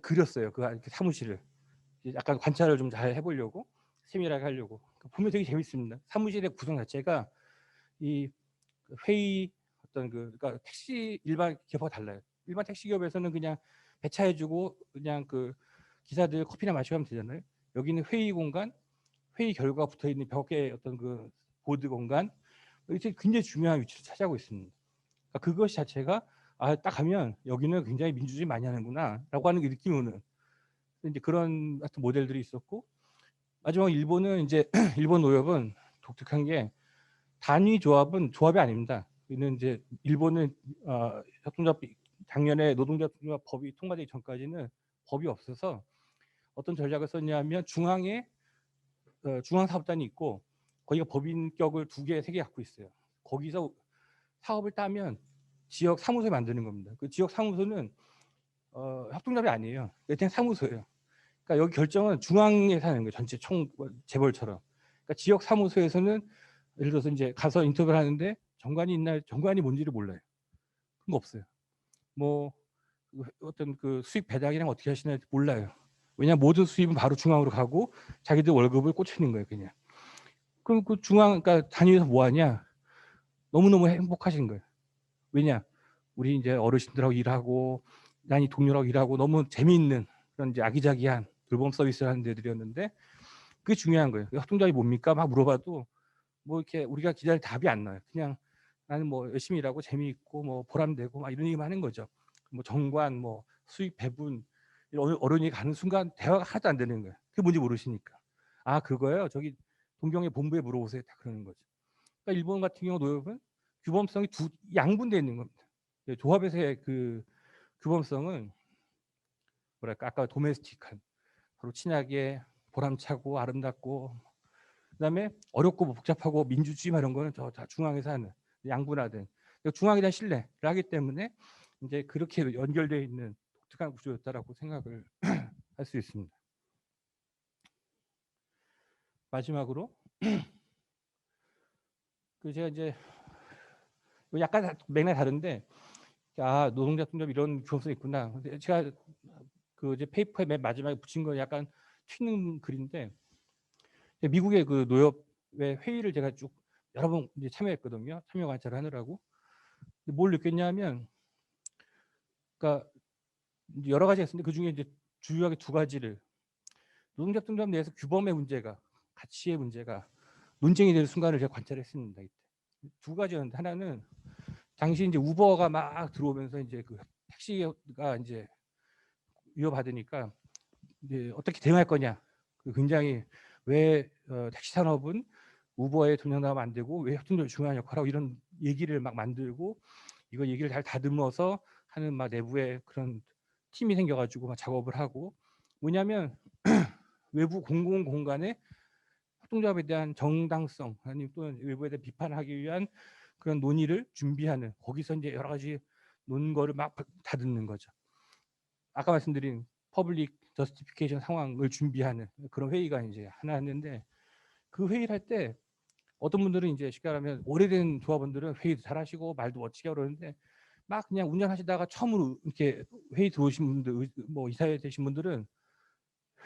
그렸어요. 그 사무실을 약간 관찰을 좀 잘 해보려고, 세밀하게 하려고. 보면 되게 재밌습니다. 사무실의 구성 자체가 이 회의 어떤 그러니까 택시 일반 기업과 달라요. 일반 택시 기업에서는 그냥 배차해주고 그냥 그 기사들 커피나 마시고 하면 되잖아요. 여기는 회의 공간, 회의 결과가 붙어 있는 벽에 어떤 그 보드 공간, 이게 굉장히 중요한 위치를 차지하고 있습니다. 그러니까 그것 자체가 딱 가면 여기는 굉장히 민주주의 많이 하는구나라고 하는 게 느낌이 오는 이제 그런 같은 모델들이 있었고, 마지막 일본은 이제 일본 노협은 독특한 게 단위 조합은 조합이 아닙니다. 이는 이제 일본은 협동조합 작년에 노동조합 법이 통과되기 전까지는 법이 없어서 어떤 전략을 썼냐면 중앙에 중앙사업단이 있고 거기가 법인격을 2개, 3개 갖고 있어요. 거기서 사업을 따면 지역 사무소에 만드는 겁니다. 그 지역 사무소는 협동조합이 아니에요. 그냥 사무소예요. 그러니까 여기 결정은 중앙에서 하는 거예요. 전체 총 재벌처럼. 그러니까 지역 사무소에서는 예를 들어서 이제 가서 인터뷰를 하는데 정관이 있나요? 정관이 뭔지를 몰라요. 그런 거 없어요. 뭐 어떤 그 수익 배당이랑 어떻게 하시나 몰라요. 왜냐 모든 수입은 바로 중앙으로 가고 자기들 월급을 꽂히는 거예요, 그냥. 그럼 그 중앙, 그러니까 단위에서 뭐 하냐? 너무너무 행복하신 거예요. 왜냐? 우리 이제 어르신들하고 일하고 난 이 동료라고 일하고 너무 재미있는 그런 이제 아기자기한 돌봄 서비스를 하는 데들이었는데 그게 중요한 거예요. 협동조합이 뭡니까? 막 물어봐도 뭐 이렇게 우리가 기다릴 답이 안 나요. 그냥 나는 뭐 열심히 일하고 재미있고 뭐 보람되고 막 이런 얘기만 하는 거죠. 뭐 정관, 뭐 수익 배분, 어른이 가는 순간 대화가 하나도 안 되는 거예요. 그게 뭔지 모르시니까. 아, 그거예요. 저기 동경의 본부에 물어보세요. 다 그러는 거죠. 그러니까 일본 같은 경우 노역은 규범성이 양분되어 있는 겁니다. 조합에서의 그 규범성은 뭐랄까 아까 도메스틱한, 서로 친하게 보람차고 아름답고, 그다음에 어렵고 복잡하고 민주주의 이런 거는 저 다 중앙에서 하는 양분화된 중앙에 대한 신뢰를 하기 때문에 이제 그렇게 연결되어 있는 독특한 구조였다라고 생각을 할 수 있습니다. 마지막으로 그 제가 이제 약간 맥락이 다른데 노동자 협동조합 이런 규범성이 있구나. 근데 제가 그 이제 페이퍼의 맨 마지막에 붙인 건 약간 튀는 글인데 미국의 그 노협의 회의를 제가 쭉 여러 번 이제 참여했거든요. 참여 관찰을 하느라고. 뭘 느꼈냐면, 그러니까 여러 가지가 있었는데 그 중에 이제 주요하게 2가지를 노동자 협동조합 내에서 규범의 문제가, 가치의 문제가 논쟁이 되는 순간을 제가 관찰했습니다. 이때 2가지였는데, 하나는 당시 이제 우버가 막 들어오면서 이제 그 택시가 이제 위협받으니까 이제 어떻게 대응할 거냐. 굉장히 왜 택시 산업은 우버에 동력나면 안 되고 왜 협동조합이 중요한 역할하고 이런 얘기를 막 만들고, 이거 얘기를 잘 다듬어서 하는 막 내부에 그런 팀이 생겨가지고 막 작업을 하고, 뭐냐면 외부 공공 공간에 협동조합에 대한 정당성 아니면 또는 외부에 대한 비판을 하기 위한 그런 논의를 준비하는, 거기서 이제 여러 가지 논거를 막 다듬는 거죠. 아까 말씀드린 퍼블릭 저스티피케이션 상황을 준비하는 그런 회의가 이제 하나 했는데, 그 회의를 할 때 어떤 분들은 이제 쉽게 말하면 오래된 조합원들은 회의도 잘하시고 말도 멋지게 그러는데, 막 그냥 운전하시다가 처음으로 이렇게 회의 들어오신 분들, 뭐 이사회 되신 분들은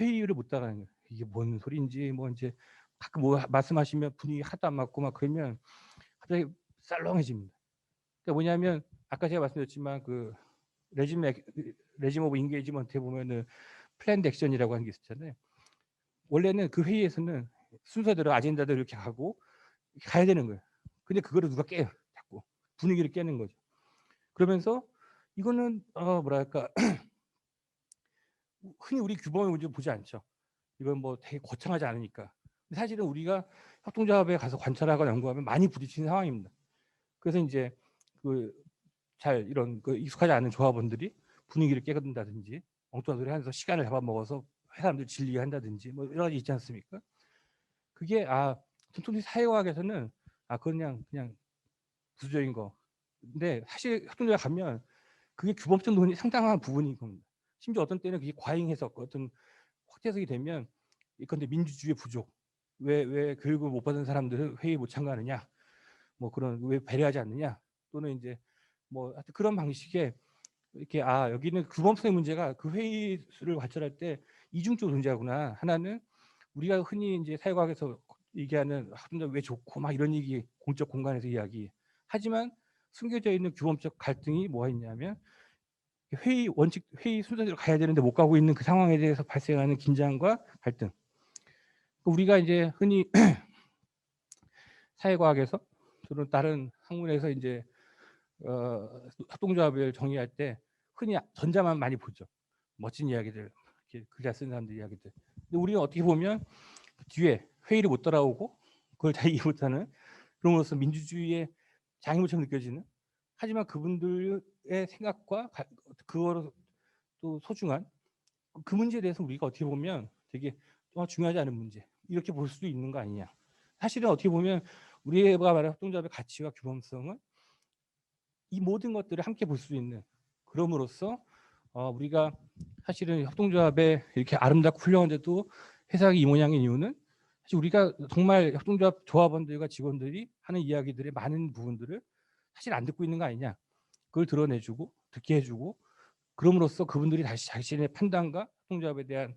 회의를 못 따라가는 거예요. 이게 뭔 소리인지, 뭐 이제 가끔 뭐 말씀하시면 분위기 하나도 안 맞고 막 그러면 갑자기 썰렁해집니다. 그러니까 뭐냐면 아까 제가 말씀드렸지만 그 레짐 오브 인게이지먼트에 보면은 플랜드 액션이라고 하는 게 있었잖아요. 원래는 그 회의에서는 순서대로 아젠다대로 이렇게 가고 가야 되는 거예요. 근데 그거를 누가 깨요. 자꾸 분위기를 깨는 거죠. 그러면서 이거는 뭐랄까 흔히 우리 규범을 먼저 보지 않죠. 이건 뭐 되게 거창하지 않으니까. 근데 사실은 우리가 협동조합에 가서 관찰하거나 연구하면 많이 부딪히는 상황입니다. 그래서 이제 그 잘 이런 그 익숙하지 않은 조합원들이 분위기를 깨든다든지 엉뚱한 소리 하면서 시간을 잡아먹어서 사람들 질리게 한다든지 뭐 여러 가지 있지 않습니까? 그게 전통적인 사회과학에서는 그냥 부수적인 거. 근데 사실 협동조합 가면 그게 규범적 논의 상당한 부분인 겁니다. 심지어 어떤 때는 그게 과잉 해석, 어떤 확대 해석이 되면 이건데 민주주의 부족, 왜 교육을 못 받은 사람들은 회의 못 참가하느냐, 뭐 그런 왜 배려하지 않느냐, 또는 이제 뭐 하여튼 그런 방식의 이렇게 여기는 규범성의 문제가 그 회의를 관찰할 때 이중적으로 존재하구나. 하나는 우리가 흔히 이제 사회과학에서 얘기하는 합동조합 왜 좋고 막 이런 얘기, 공적 공간에서 이야기 하지만 숨겨져 있는 규범적 갈등이 뭐가 있냐면 회의 원칙, 회의 순서대로 가야 되는데 못 가고 있는 그 상황에 대해서 발생하는 긴장과 갈등. 우리가 이제 흔히 사회과학에서 또는 다른 학문에서 이제 합동조합을 정의할 때 흔히 전자만 많이 보죠. 멋진 이야기들, 이렇게 글 잘 쓰는 사람들 이야기들. 근데 우리는 어떻게 보면 그 뒤에 회의를 못 따라오고 그걸 다 이해 못하는, 그럼으로써 민주주의의 장애물처럼 느껴지는, 하지만 그분들의 생각과 그거로 또 소중한 그 문제에 대해서 우리가 어떻게 보면 되게 중요하지 않은 문제 이렇게 볼 수도 있는 거 아니냐. 사실은 어떻게 보면 우리가 말하는 협동조합의 가치와 규범성은 이 모든 것들을 함께 볼 수 있는, 그럼으로써 우리가 사실은 협동조합에 이렇게 아름답고 훌륭한데도 해석이 이 모양인 이유는 사실 우리가 정말 협동조합 조합원들과 직원들이 하는 이야기들의 많은 부분들을 사실 안 듣고 있는 거 아니냐. 그걸 드러내주고 듣게 해주고, 그럼으로써 그분들이 다시 자신의 판단과 협동조합에 대한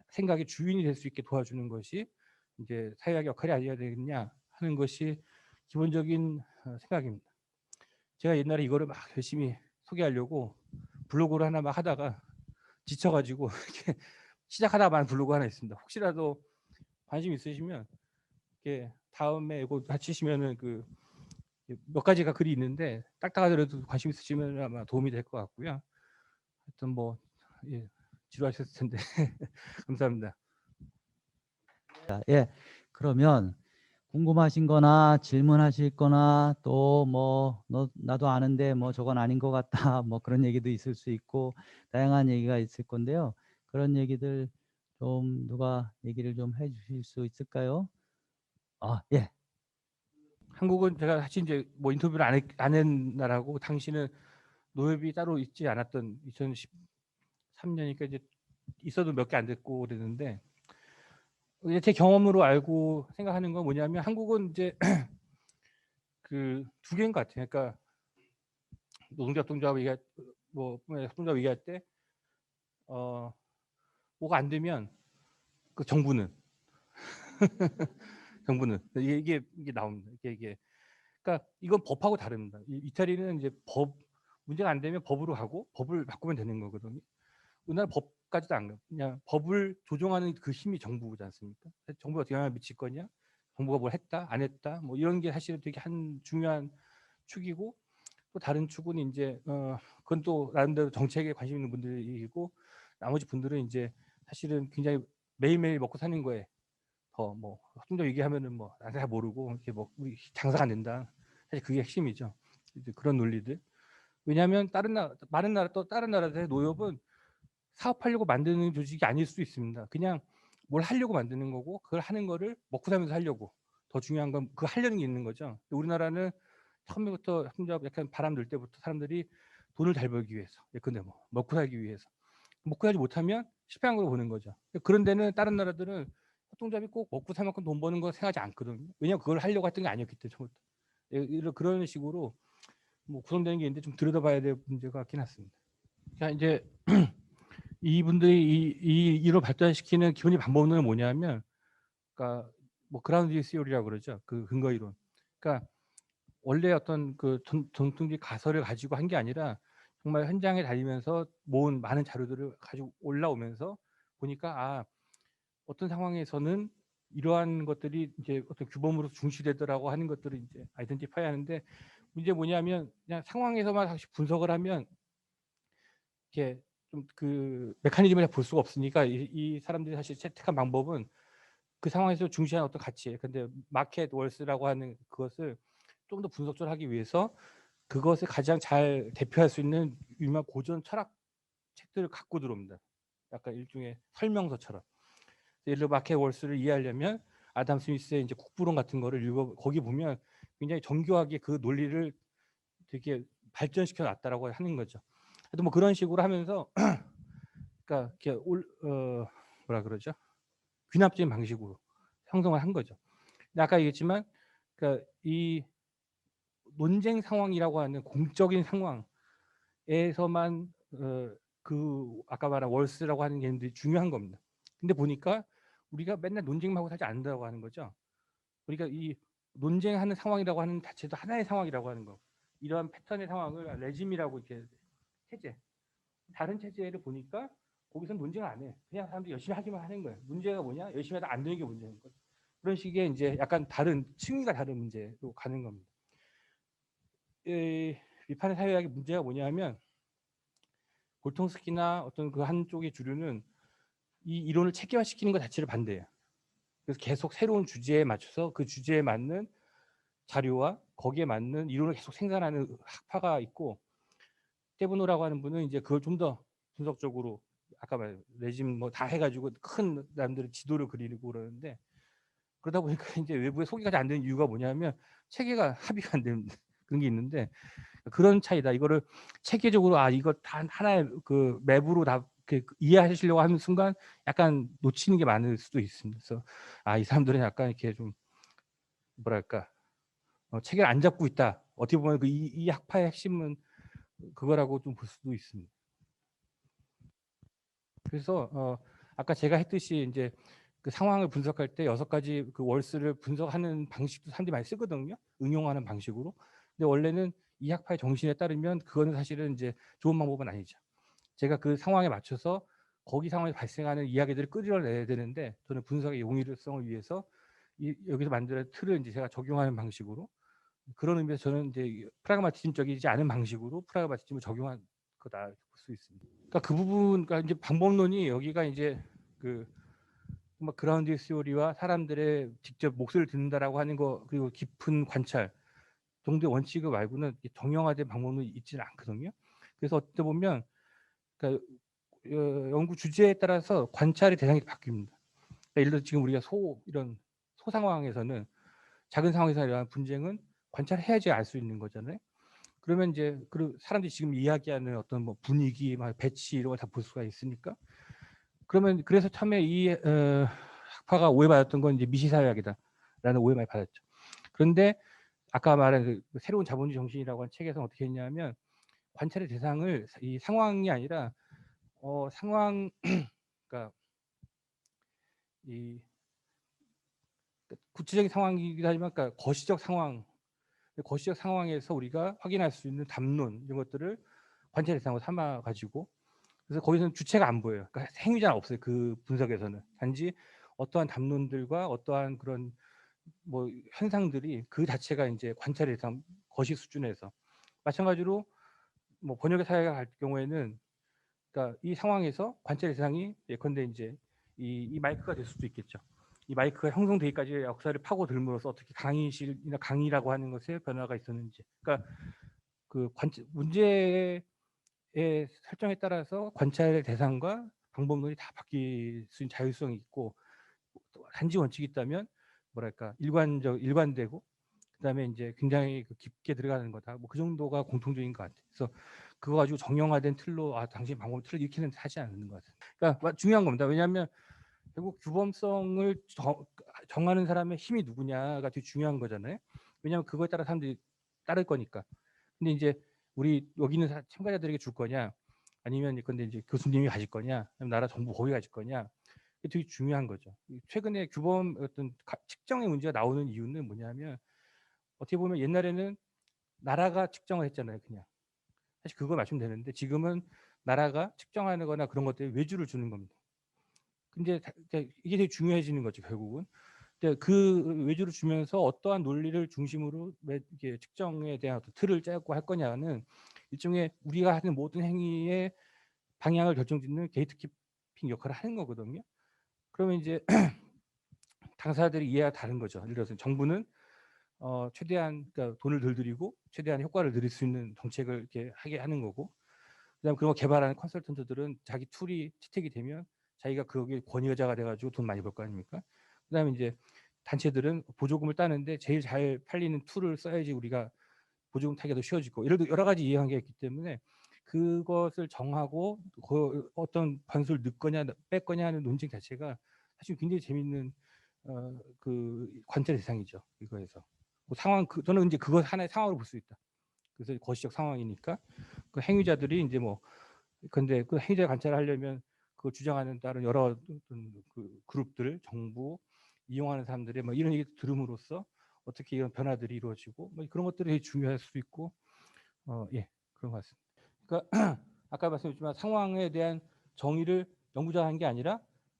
생각의 주인이 될 수 있게 도와주는 것이 이제 사회학 역할이 아니어야 되겠냐 하는 것이 기본적인 생각입니다. 제가 옛날에 이거를 막 열심히 소개하려고 블로그를 하나 막 하다가 지쳐가지고 이렇게 시작하다만 블로그 하나 있습니다. 혹시라도 관심 있으시면 이렇게 다음에 이거 다치시면은 그 몇 가지가 글이 있는데 딱딱하더라도 관심 있으시면 아마 도움이 될 것 같고요. 하여튼 뭐 지루하셨을 텐데 감사합니다. 예. 그러면 궁금하신 거나 질문하실 거나 또 뭐 나도 아는데 뭐 저건 아닌 것 같다 뭐 그런 얘기도 있을 수 있고 다양한 얘기가 있을 건데요. 그런 얘기들 좀 누가 얘기를 좀 해 주실 수 있을까요? 예. 한국은 제가 사실 이제 뭐 인터뷰를 안 한 나라고, 당시는 노협이 따로 있지 않았던 2013년이니까 이제 있어도 몇 개 안 됐고 그랬는데, 이제 제 경험으로 알고 생각하는 건 뭐냐면 한국은 이제 그 두 개인 것 같아요. 그러니까 노동자 협동조합 얘기할 뭐 협동조합 얘기할 때 뭐가 안 되면 그 정부는 이게 나옵니다. 이게 그러니까 이건 법하고 다릅니다. 이태리는 이제 문제가 안 되면 법으로 가고 법을 바꾸면 되는 거거든요. 우리나라 법까지도 안 가요. 그냥 법을 조정하는 그 힘이 정부지 않습니까? 정부가 어떻게 영향을 미칠 거냐, 정부가 뭘 했다 안 했다 뭐 이런 게 사실은 되게 한 중요한 축이고, 또 다른 축은 이제 그건 또 나름대로 정책에 관심 있는 분들이고, 나머지 분들은 이제 사실은 굉장히 매일매일 먹고 사는 거에 더 뭐 협동조 얘기하면은 뭐 잘 모르고 이렇게 뭐 우리 장사가 안 된다. 사실 그게 핵심이죠. 이제 그런 논리들. 왜냐하면 많은 나라 또 다른 나라들의 노엽은 사업하려고 만드는 조직이 아닐 수도 있습니다. 그냥 뭘 하려고 만드는 거고 그걸 하는 거를 먹고 살면서 하려고. 더 중요한 건 그 하려는 게 있는 거죠. 우리나라는 처음부터 협력 약간 바람 들 때부터 사람들이 돈을 잘 벌기 위해서 예컨대 뭐 먹고 살기 위해서 먹고 살지 못하면 실패한 걸로 보는 거죠. 그런 데는 다른 나라들은 협동조합이 꼭 먹고 살 만큼 돈 버는 거 생각하지 않거든요. 왜냐하면 그걸 하려고 했던 게 아니었기 때문에 처음부터. 이런 그런 식으로 뭐 구성되는 게 있는데 좀 들여다봐야 될 문제가 같긴 같습니다. 자 이제 이분들이 이로 발전시키는 기본적인 방법론은 뭐냐면, 그러니까 뭐 그라운드 시오리라고 그러죠. 그 근거 이론. 그러니까 원래 어떤 그 전통적 가설을 가지고 한 게 아니라 정말 현장에 다니면서 모은 많은 자료들을 가지고 올라오면서 보니까 어떤 상황에서는 이러한 것들이 이제 어떤 규범으로 중시되더라고 하는 것들을 이제 아이덴티파이 하는데, 문제 뭐냐면 그냥 상황에서만 사실 분석을 하면 이렇게 좀 그 메커니즘을 볼 수가 없으니까 이 사람들이 사실 채택한 방법은 그 상황에서 중시하는 어떤 가치, 근데 마켓 월스라고 하는 그것을 좀 더 분석적으로 하기 위해서 그것을 가장 잘 대표할 수 있는 유명한 고전 철학 책들을 갖고 들어옵니다. 약간 일종의 설명서처럼. 예를 들어 마켓 월스를 이해하려면 아담 스미스의 이제 국부론 같은 거를 읽어, 거기 보면 굉장히 정교하게 그 논리를 되게 발전시켜 놨다라고 하는 거죠. 그래도 뭐 그런 식으로 하면서 그러니까 이렇게 뭐라 그러죠? 귀납적인 방식으로 형성을 한 거죠. 근데 아까 얘기했지만, 그러니까 이 논쟁 상황이라고 하는 공적인 상황에서만 그 아까 말한 월스라고 하는 개념들이 중요한 겁니다. 근데 보니까 우리가 맨날 논쟁만 하고 살지 않는다고 하는 거죠. 그러니까 이 논쟁하는 상황이라고 하는 자체도 하나의 상황이라고 하는 거. 이러한 패턴의 상황을 레짐이라고 이렇게 체제, 다른 체제를 보니까 거기서 논쟁을 안 해. 그냥 사람들이 열심히 하기만 하는 거예요. 문제가 뭐냐? 열심히 하다 안 되는 게 문제인 거죠. 그런 식의 이제 약간 다른 층위가 다른 문제로 가는 겁니다. 이 비판의 사회학의 문제가 뭐냐면, 골통스키나 어떤 그 한쪽의 주류는 이 이론을 체계화시키는 것 자체를 반대해요. 그래서 계속 새로운 주제에 맞춰서 그 주제에 맞는 자료와 거기에 맞는 이론을 계속 생산하는 학파가 있고, 테브노라고 하는 분은 이제 그걸 좀 더 분석적으로 아까 말 레짐 뭐 다 해가지고 큰 남들의 지도를 그리고 그러는데, 그러다 보니까 이제 외부에 소개가 잘 안 되는 이유가 뭐냐면 체계가 합의가 안 되는 그런 게 있는데, 그런 차이다. 이거를 체계적으로 이거 단 하나의 그 맵으로 다 이렇게 이해하시려고 하는 순간 약간 놓치는 게 많을 수도 있습니다. 그래서 이 사람들은 약간 이렇게 좀 뭐랄까 체계를 안 잡고 있다. 어떻게 보면 이 학파의 핵심은 그거라고 좀 볼 수도 있습니다. 그래서 아까 제가 했듯이 이제 그 상황을 분석할 때 6가지 그 월스를 분석하는 방식도 사람들이 많이 쓰거든요. 응용하는 방식으로. 근데 원래는 이 학파의 정신에 따르면 그거는 사실은 이제 좋은 방법은 아니죠. 제가 그 상황에 맞춰서 거기 상황에 발생하는 이야기들을 끌어내야 되는데, 저는 분석의 용이성을 위해서 여기서 만든 틀을 이제 제가 적용하는 방식으로, 그런 의미에서 저는 이제 프라그마티즘적이지 않은 방식으로 프라그마티즘을 적용한 거다 볼 수 있습니다. 그러니까 그 부분, 그러니까 이제 방법론이 여기가 이제 그 그라운드 시오리와 사람들의 직접 목소리를 듣는다라고 하는 거, 그리고 깊은 관찰 정도의 원칙을 말고는 정형화된 방법론이 있지는 않거든요. 그래서 어떻게 보면 그러니까 연구 주제에 따라서 관찰의 대상이 바뀝니다. 그러니까 예를 들어 지금 우리가 이런 소 상황에서는, 작은 상황에서 일어나는 분쟁은 관찰해야지 알 수 있는 거잖아요. 그러면 이제 그 사람들이 지금 이야기하는 어떤 뭐 분위기, 막 배치 이런 걸 다 볼 수가 있으니까, 그러면 그래서 처음에 이 학파가 오해받았던 건 이제 미시사회학이다라는 오해 많이 받았죠. 그런데 아까 말한 그 새로운 자본주의 정신이라고 하는 책에서는 어떻게 했냐면, 관찰의 대상을 이 상황이 아니라 상황 그러니까 이 구체적인 상황이기도 하지만, 그러니까 거시적 상황에서 우리가 확인할 수 있는 담론 이런 것들을 관찰 대상으로 삼아 가지고, 그래서 거기서는 주체가 안 보여요. 그러니까 행위자는 없어요. 그 분석에서는 단지 어떠한 담론들과 어떠한 그런 뭐 현상들이 그 자체가 이제 관찰 대상 거시 수준에서, 마찬가지로 뭐 번역의 사회가 갈 경우에는, 그러니까 이 상황에서 관찰 대상이 예컨대 이제 이 마이크가 될 수도 있겠죠. 이 마이크가 형성되기까지의 역사를 파고들므로써 어떻게 강의실이나 강의라고 하는 것에 변화가 있었는지, 그러니까 그 문제의 설정에 따라서 관찰의 대상과 방법론이 다 바뀔 수 있는 자율성이 있고 또 단지 원칙이 있다면 뭐랄까 일관되고 그다음에 인제 굉장히 그 깊게 들어가는 거다. 뭐 그 정도가 공통적인 것 같아요. 그래서 그거 가지고 정형화된 틀로 '아 당신 방법을 틀을 이렇게는 하지 않는 것 같아요.' 그러니까 중요한 겁니다. 왜냐하면 결국 규범성을 정하는 사람의 힘이 누구냐가 되게 중요한 거잖아요. 왜냐하면 그거에 따라 사람들이 따를 거니까. 근데 인제 우리 여기 있는 참가자들에게 줄 거냐 아니면 예컨대 인제 교수님이 가질 거냐 아니면 나라 정부 거기 가질 거냐 이게 되게 중요한 거죠. 최근에 규범 어떤 측정의 문제가 나오는 이유는 뭐냐면 어떻게 보면 옛날에는 나라가 측정을 했잖아요 그냥. 사실 그거 맞추면 되는데 지금은 나라가 측정하는 거나 그런 것들에 외주를 주는 겁니다. 근데 그러니까 이게 되게 중요해지는 거죠 결국은. 근데 그 외주를 주면서 어떠한 논리를 중심으로 이게 측정에 대한 어떤 틀을 짜고 할 거냐는 일종의 우리가 하는 모든 행위의 방향을 결정짓는 게이트키핑 역할을 하는 거거든요. 그러면 이제 당사자들의 이해가 다른 거죠. 예를 들어서 정부는 최대한 그러니까 돈을 덜 들이고 최대한 효과를 누릴 수 있는 정책을 이렇게 하게 하는 거고 그다음에 그런 거 개발하는 컨설턴트들은 자기 툴이 채택이 되면 자기가 거기에 권위자가 돼 가지고 돈 많이 벌 거 아닙니까? 그다음에 인제 단체들은 보조금을 따는데 제일 잘 팔리는 툴을 써야지 우리가 보조금 타기가 더 쉬워지고 예를 들어 여러 가지 이해관계가 있기 때문에 그것을 정하고 그 어떤 변수를 넣거냐 뺐거냐 하는 논쟁 자체가 사실 굉장히 재밌는 그 관찰 대상이죠 이거에서. 뭐 상황 저는 인제 그것 하나의 상황으로 볼 수 있다. 그래서 거시적 상황이니까 그 행위자들이 인제 뭐 근데 그 행위자 관찰을 하려면 그걸 주장하는 다른 여러 어떤 그 그룹들, 정부, 이용하는 사람들의 뭐 이런 얘기 들음으로써 어떻게 이런 변화들이 이루어지고 뭐 그런 것들이 되게 중요할 수도 있고 예 그런 것 같습니다. 그러니까 아까 말씀드렸지만 상황에 대한 정의를 연구자가 한 게 아니라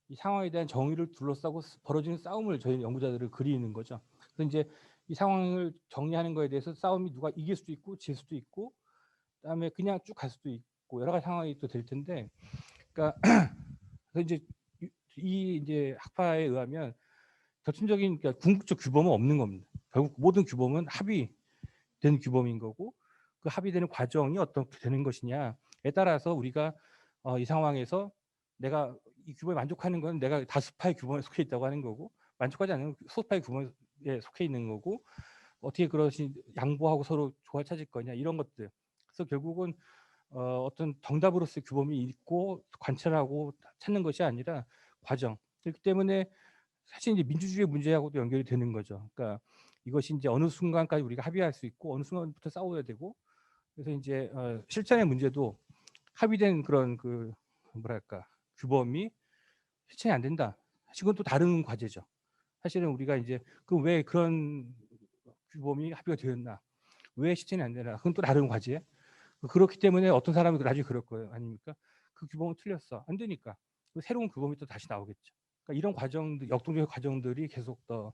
이 상황에 대한 정의를 둘러싸고 벌어지는 싸움을 저희 연구자들은 그리는 거죠. 그래서 인제 이 상황을 정리하는 거에 대해서 싸움이 누가 이길 수도 있고 질 수도 있고 그다음에 그냥 쭉 갈 수도 있고 여러 가지 상황이 또 될 텐데 그러니까 그래서 인제 이 인제 학파에 의하면 결정적인 그러니까 궁극적 규범은 없는 겁니다. 결국 모든 규범은 합의된 규범인 거고 그 합의되는 과정이 어떻게 되는 것이냐에 따라서 우리가 이 상황에서 내가 이 규범에 만족하는 건 내가 다수파의 규범에 속해 있다고 하는 거고 만족하지 않으면 소수파의 규범에 속해 있는 거고 어떻게 그것이 양보하고 서로 조화를 찾을 거냐 이런 것들. 그래서 결국은 어떤 정답으로서의 규범이 있고 관찰하고 찾는 것이 아니라 과정. 그렇기 때문에 사실 이제 민주주의 문제하고도 연결이 되는 거죠. 그러니까 이것이 인제 어느 순간까지 우리가 합의할 수 있고 어느 순간부터 싸워야 되고 그래서 인제 실천의 문제도 합의된 그런 그 뭐랄까 규범이 실천이 안 된다. 사실 그건 또 다른 과제죠. 사실은 우리가 인제 그럼 왜 그런 규범이 합의가 되었나? 왜 실천이 안 되나? 그건 또 다른 과제. 그렇기 때문에 어떤 사람은 나중에 그럴 거예요. 아닙니까? 그 규범은 틀렸어. 안 되니까. 그 새로운 규범이 또 다시 나오겠죠. 그러니까 이런 과정들 역동적인 과정들이 계속 더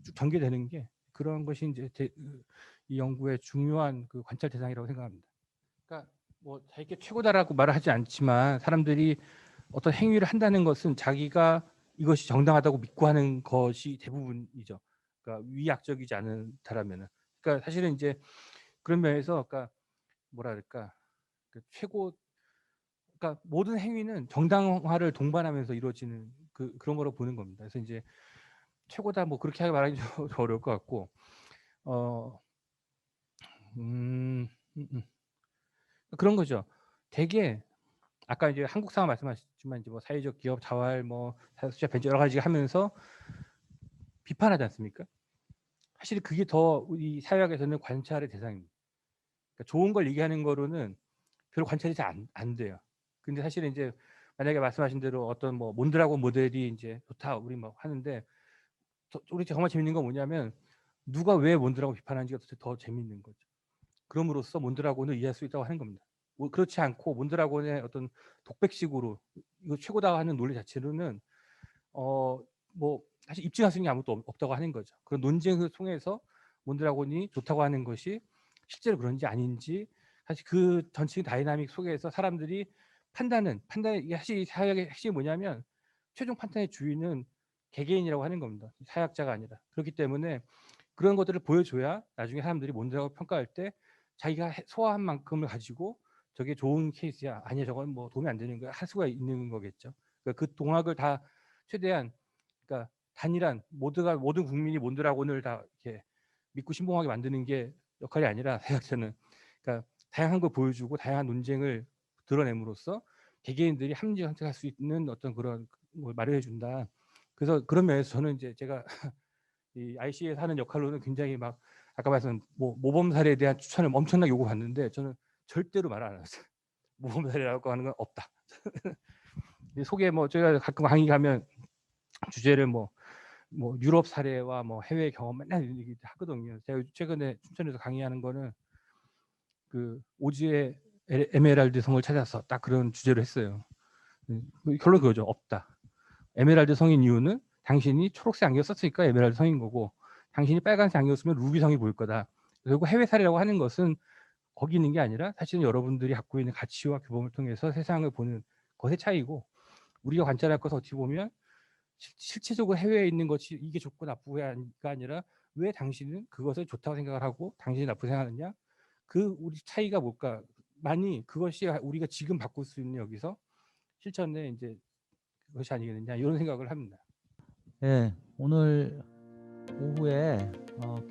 쭉 전개되는 게 그런 것이 인제 이 연구의 중요한 그 관찰 대상이라고 생각합니다. 그러니까 뭐 자기께 최고다라고 말을 하지 않지만 사람들이 어떤 행위를 한다는 것은 자기가 이것이 정당하다고 믿고 하는 것이 대부분이죠. 그러니까 위약적이지 않다라면은. 그러니까 사실은 인제 그런 면에서 그러니까 뭐라 그럴까 그 최고 그러니까 모든 행위는 정당화를 동반하면서 이루어지는 그런 거라고 보는 겁니다. 그래서 인제 최고다 뭐 그렇게 말하기 좀 어려울 것 같고 어 음 음음. 그런 거죠. 되게 아까 이제 한국 상황 말씀하셨지만 이제 뭐 사회적 기업 자활 뭐 사회적 벤처 여러 가지 하면서 비판하지 않습니까? 사실 그게 더 우리 사회학에서는 관찰의 대상입니다. 그러니까 좋은 걸 얘기하는 거로는 별로 관찰이 잘 안 돼요. 근데 사실은 인제 만약에 말씀하신 대로 어떤 뭐 몬드라곤 모델이 인제 좋다 우리 뭐 하는데 우리 정말 재밌는 건 뭐냐면 누가 왜 몬드라곤 비판하는지가 더 재밌는 거죠. 그럼으로써 몬드라곤을 이해할 수 있다고 하는 겁니다. 뭐 그렇지 않고 몬드라곤의 어떤 독백식으로 이거 최고다 하는 논리 자체로는 어 뭐 사실 입증할 수 있는 게 아무것도 없다고 하는 거죠. 그런 논쟁을 통해서 몬드라곤이 좋다고 하는 것이 실제로 그런지 아닌지 사실 그 전체 다이나믹 속에서 사람들이 판단이 이게 사실 사회학의 핵심이 뭐냐면 최종 판단의 주인은 개개인이라고 하는 겁니다. 사회학자가 아니라. 그렇기 때문에 그런 것들을 보여줘야 나중에 사람들이 몬드라곤을 평가할 때 자기가 소화한 만큼을 가지고 저게 좋은 케이스야, 아니야 저건 뭐 도움이 안 되는 거야 할 수가 있는 거겠죠. 그러니까 그 동학을 다 최대한, 그러니까 단일한 모든 국민이 몬드라곤을 다 이렇게 믿고 신봉하게 만드는 게 역할이 아니라 사회학자는, 그러니까 다양한 걸 보여주고 다양한 논쟁을 드러냄으로써 개개인들이 합리적 선택할 수 있는 어떤 그런 걸 마련해 준다. 그래서 그런 면에서 저는 이제 제가 이 IC에서 하는 역할로는 굉장히 막 아까 말씀 뭐 모범 사례에 대한 추천을 엄청나게 요구받는데 저는 절대로 말 안 했어요. 모범 사례라고 하는 건 없다. 속에 뭐 제가 가끔 강의 가면 주제를 뭐 유럽 사례와 뭐 해외 경험 맨날 얘기 하거든요. 제가 최근에 춘천에서 강의하는 거는 그 오즈의 에메랄드 성을 찾아서 딱 그런 주제로 했어요. 결론 그거죠. 없다. 에메랄드 성인 이유는 당신이 초록색 안경 썼으니까 에메랄드 성인 거고, 당신이 빨간색 안경 쓰면 루비 성이 보일 거다. 그리고 해외 사례라고 하는 것은 거기 있는 게 아니라 사실은 여러분들이 갖고 있는 가치와 규범을 통해서 세상을 보는 것의 차이고, 우리가 관찰할 것은 어떻게 보면 실체적으로 해외에 있는 것이 이게 좋고 나쁘고가 아니라 왜 당신은 그것을 좋다고 생각을 하고 당신이 나쁘게 생각하느냐, 그 우리 차이가 뭘까, 많이 그것이 우리가 지금 바꿀 수 있는 여기서 실천의 이제 그것이 아니겠느냐, 이런 생각을 합니다. 예, 오늘 오후에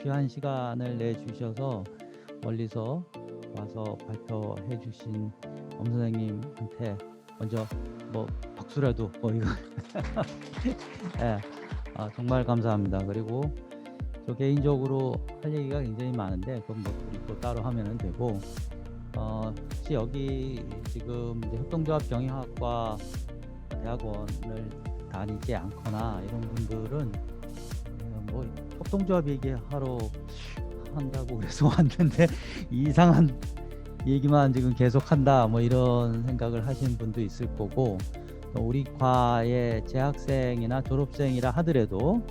귀한 시간을 내주셔서 멀리서 와서 발표해 주신 엄 선생님한테 먼저 뭐 박수라도 뭐 이거 예, 정말 감사합니다. 그리고 저 개인적으로 할 얘기가 굉장히 많은데 그건 뭐 우리 또 따로 하면은 되고, 혹시 여기 지금 이제 협동조합 경영학과 대학원을 다니지 않거나 이런 분들은 뭐 협동조합 얘기하러 한다고 그래서 왔는데 이상한 얘기만 지금 계속 한다 뭐 이런 생각을 하시는 분도 있을 거고, 또 우리 과의 재학생이나 졸업생이라 하더라도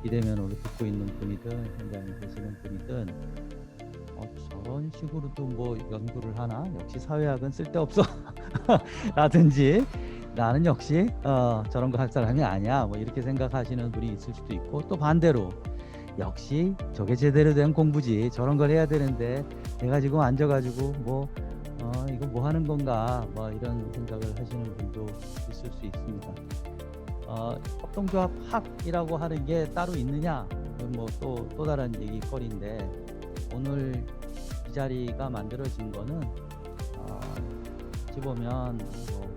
비대면으로 듣고 있는 분이든 현장에 계시는 분이든 저런 식으로도 뭐 연구를 하나, 역시 사회학은 쓸데없어 라든지 나는 역시 저런 거 할 사람이 아니야 뭐 이렇게 생각하시는 분이 있을 수도 있고, 또 반대로 역시 저게 제대로 된 공부지, 저런 걸 해야 되는데 내가 지금 앉아가지고 뭐 이거 뭐 하는 건가 뭐 이런 생각을 하시는 분도 있을 수 있습니다. 협동조합 학이라고 하는 게 따로 있느냐, 뭐 또 다른 얘기거리인데, 오늘 이 자리가 만들어진 거는 어찌 보면 뭐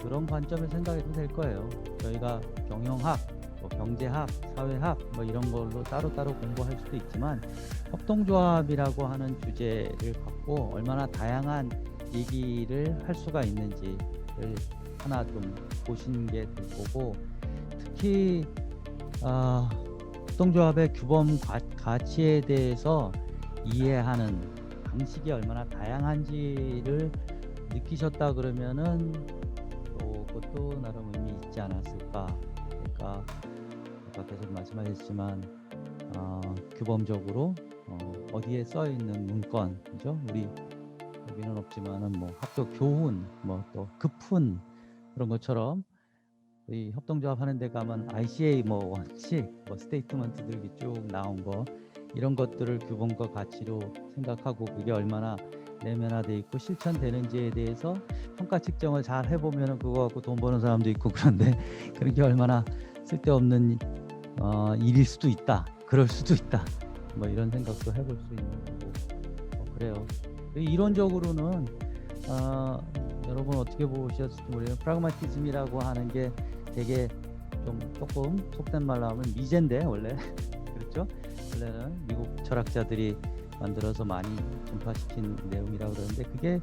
그런 관점을 생각해도 될 거예요. 저희가 경영학, 뭐 경제학, 사회학 뭐 이런 걸로 따로따로 공부할 수도 있지만, 협동조합이라고 하는 주제를 갖고 얼마나 다양한 얘기를 할 수가 있는지를 하나 좀 보시는 게 될 거고, 특히 협동조합의 규범 가치에 대해서 이해하는 방식이 얼마나 다양한지를 느끼셨다 그러면은 또 그것도 나름 의미 있지 않았을까. 그러니까 아까 계속 말씀하셨지만 규범적으로 어디에 써 있는 문건, 그죠? 우리 여기는 없지만은 뭐 학교 교훈, 뭐 또 급훈 그런 것처럼 이 협동조합 하는 데 가면 ICA 뭐 원칙, 뭐 스테이트먼트들이 쭉 나온 거, 이런 것들을 규범과 가치로 생각하고 그게 얼마나 내면화돼 있고 실천되는지에 대해서 평가 측정을 잘 해보면 그거 갖고 돈 버는 사람도 있고, 그런데 그런 게 얼마나 쓸데없는 일일 수도 있다, 그럴 수도 있다, 뭐 이런 생각도 해볼 수 있는 거고, 그래요. 이론적으로는 여러분 어떻게 보셨을지 모르겠어요. 프라그마티즘이라고 하는 게 되게 조금 속된 말로 하면 미제인데 원래 그렇죠? 원래는 미국 철학자들이 만들어서 많이 전파시킨 내용이라고 그러는데, 그게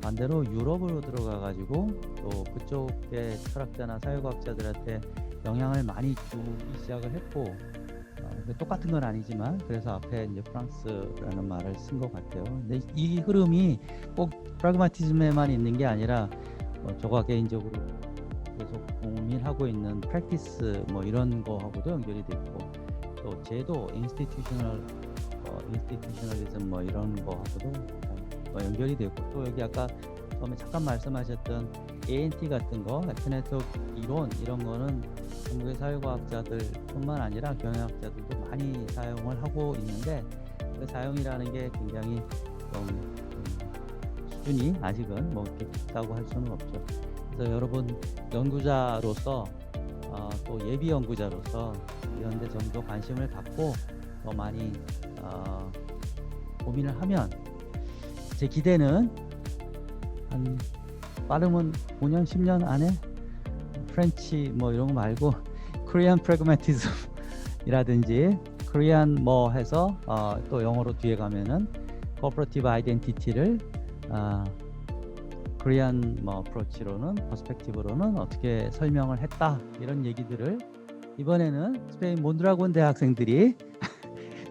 반대로 유럽으로 들어가 가지고 또 그쪽의 철학자나 사회과학자들한테 영향을 많이 주기 시작을 했고, 똑같은 건 아니지만 그래서 앞에 이제 프랑스라는 말을 쓴 것 같아요. 근데 이 흐름이 꼭 프라그마티즘에만 있는 게 아니라 저가 개인적으로 계속 고민하고 있는 프랙티스 뭐 이런 거하고도 연결이 돼 있고, 또 제도 인스티튜셔널리즘 뭐 이런 거하고도 연결이 되고, 또 여기 아까 처음에 잠깐 말씀하셨던 ANT 같은 거, 네트워크 이론 이런 거는 한국의 사회과학자들뿐만 아니라 경영학자들도 많이 사용을 하고 있는데 그 사용이라는 게 굉장히 좀 수준이 아직은 뭐 이렇게 깊다고 할 수는 없죠. 그래서 여러분 연구자로서 또 예비 연구자로서 이런 데 좀 더 관심을 갖고 더 많이 고민을 하면 제 기대는 한 빠르면 5년 10년 안에 프렌치 뭐 이런 거 말고 코리안 프래그매티즘이라든지 코리안 뭐 해서 또 영어로 뒤에 가면은 코퍼레이티브 아이덴티티를 코리안 뭐 어프로치로는 퍼스펙티브로는 어떻게 설명을 했다 이런 얘기들을 이번에는 스페인 몬드라곤 대학생들이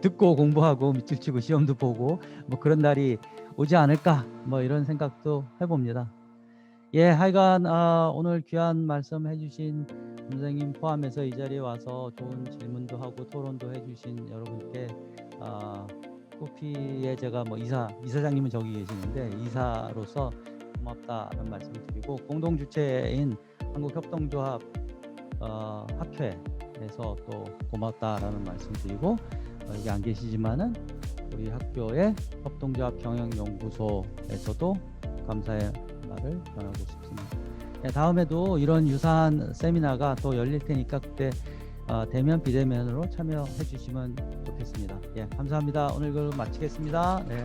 듣고 공부하고 밑줄 치고 시험도 보고 뭐 그런 날이 오지 않을까 뭐 이런 생각도 해봅니다. 예, 하여간 오늘 귀한 말씀 해주신 선생님 포함해서 이 자리에 와서 좋은 질문도 하고 토론도 해주신 여러분께 코피에 제가 뭐 이사장님은 저기 계시는데 이사로서 고맙다는 말씀을 드리고 공동 주체인 한국협동조합 학회에서 또 고맙다라는 말씀 드리고 여기 안 계시지만은 우리 학교의 협동조합 경영연구소에서도 감사의 말을 전하고 싶습니다. 네, 다음에도 이런 유사한 세미나가 또 열릴 테니까 그때 대면 비대면으로 참여해 주시면 좋겠습니다. 예, 감사합니다. 오늘 그 마치겠습니다. 네.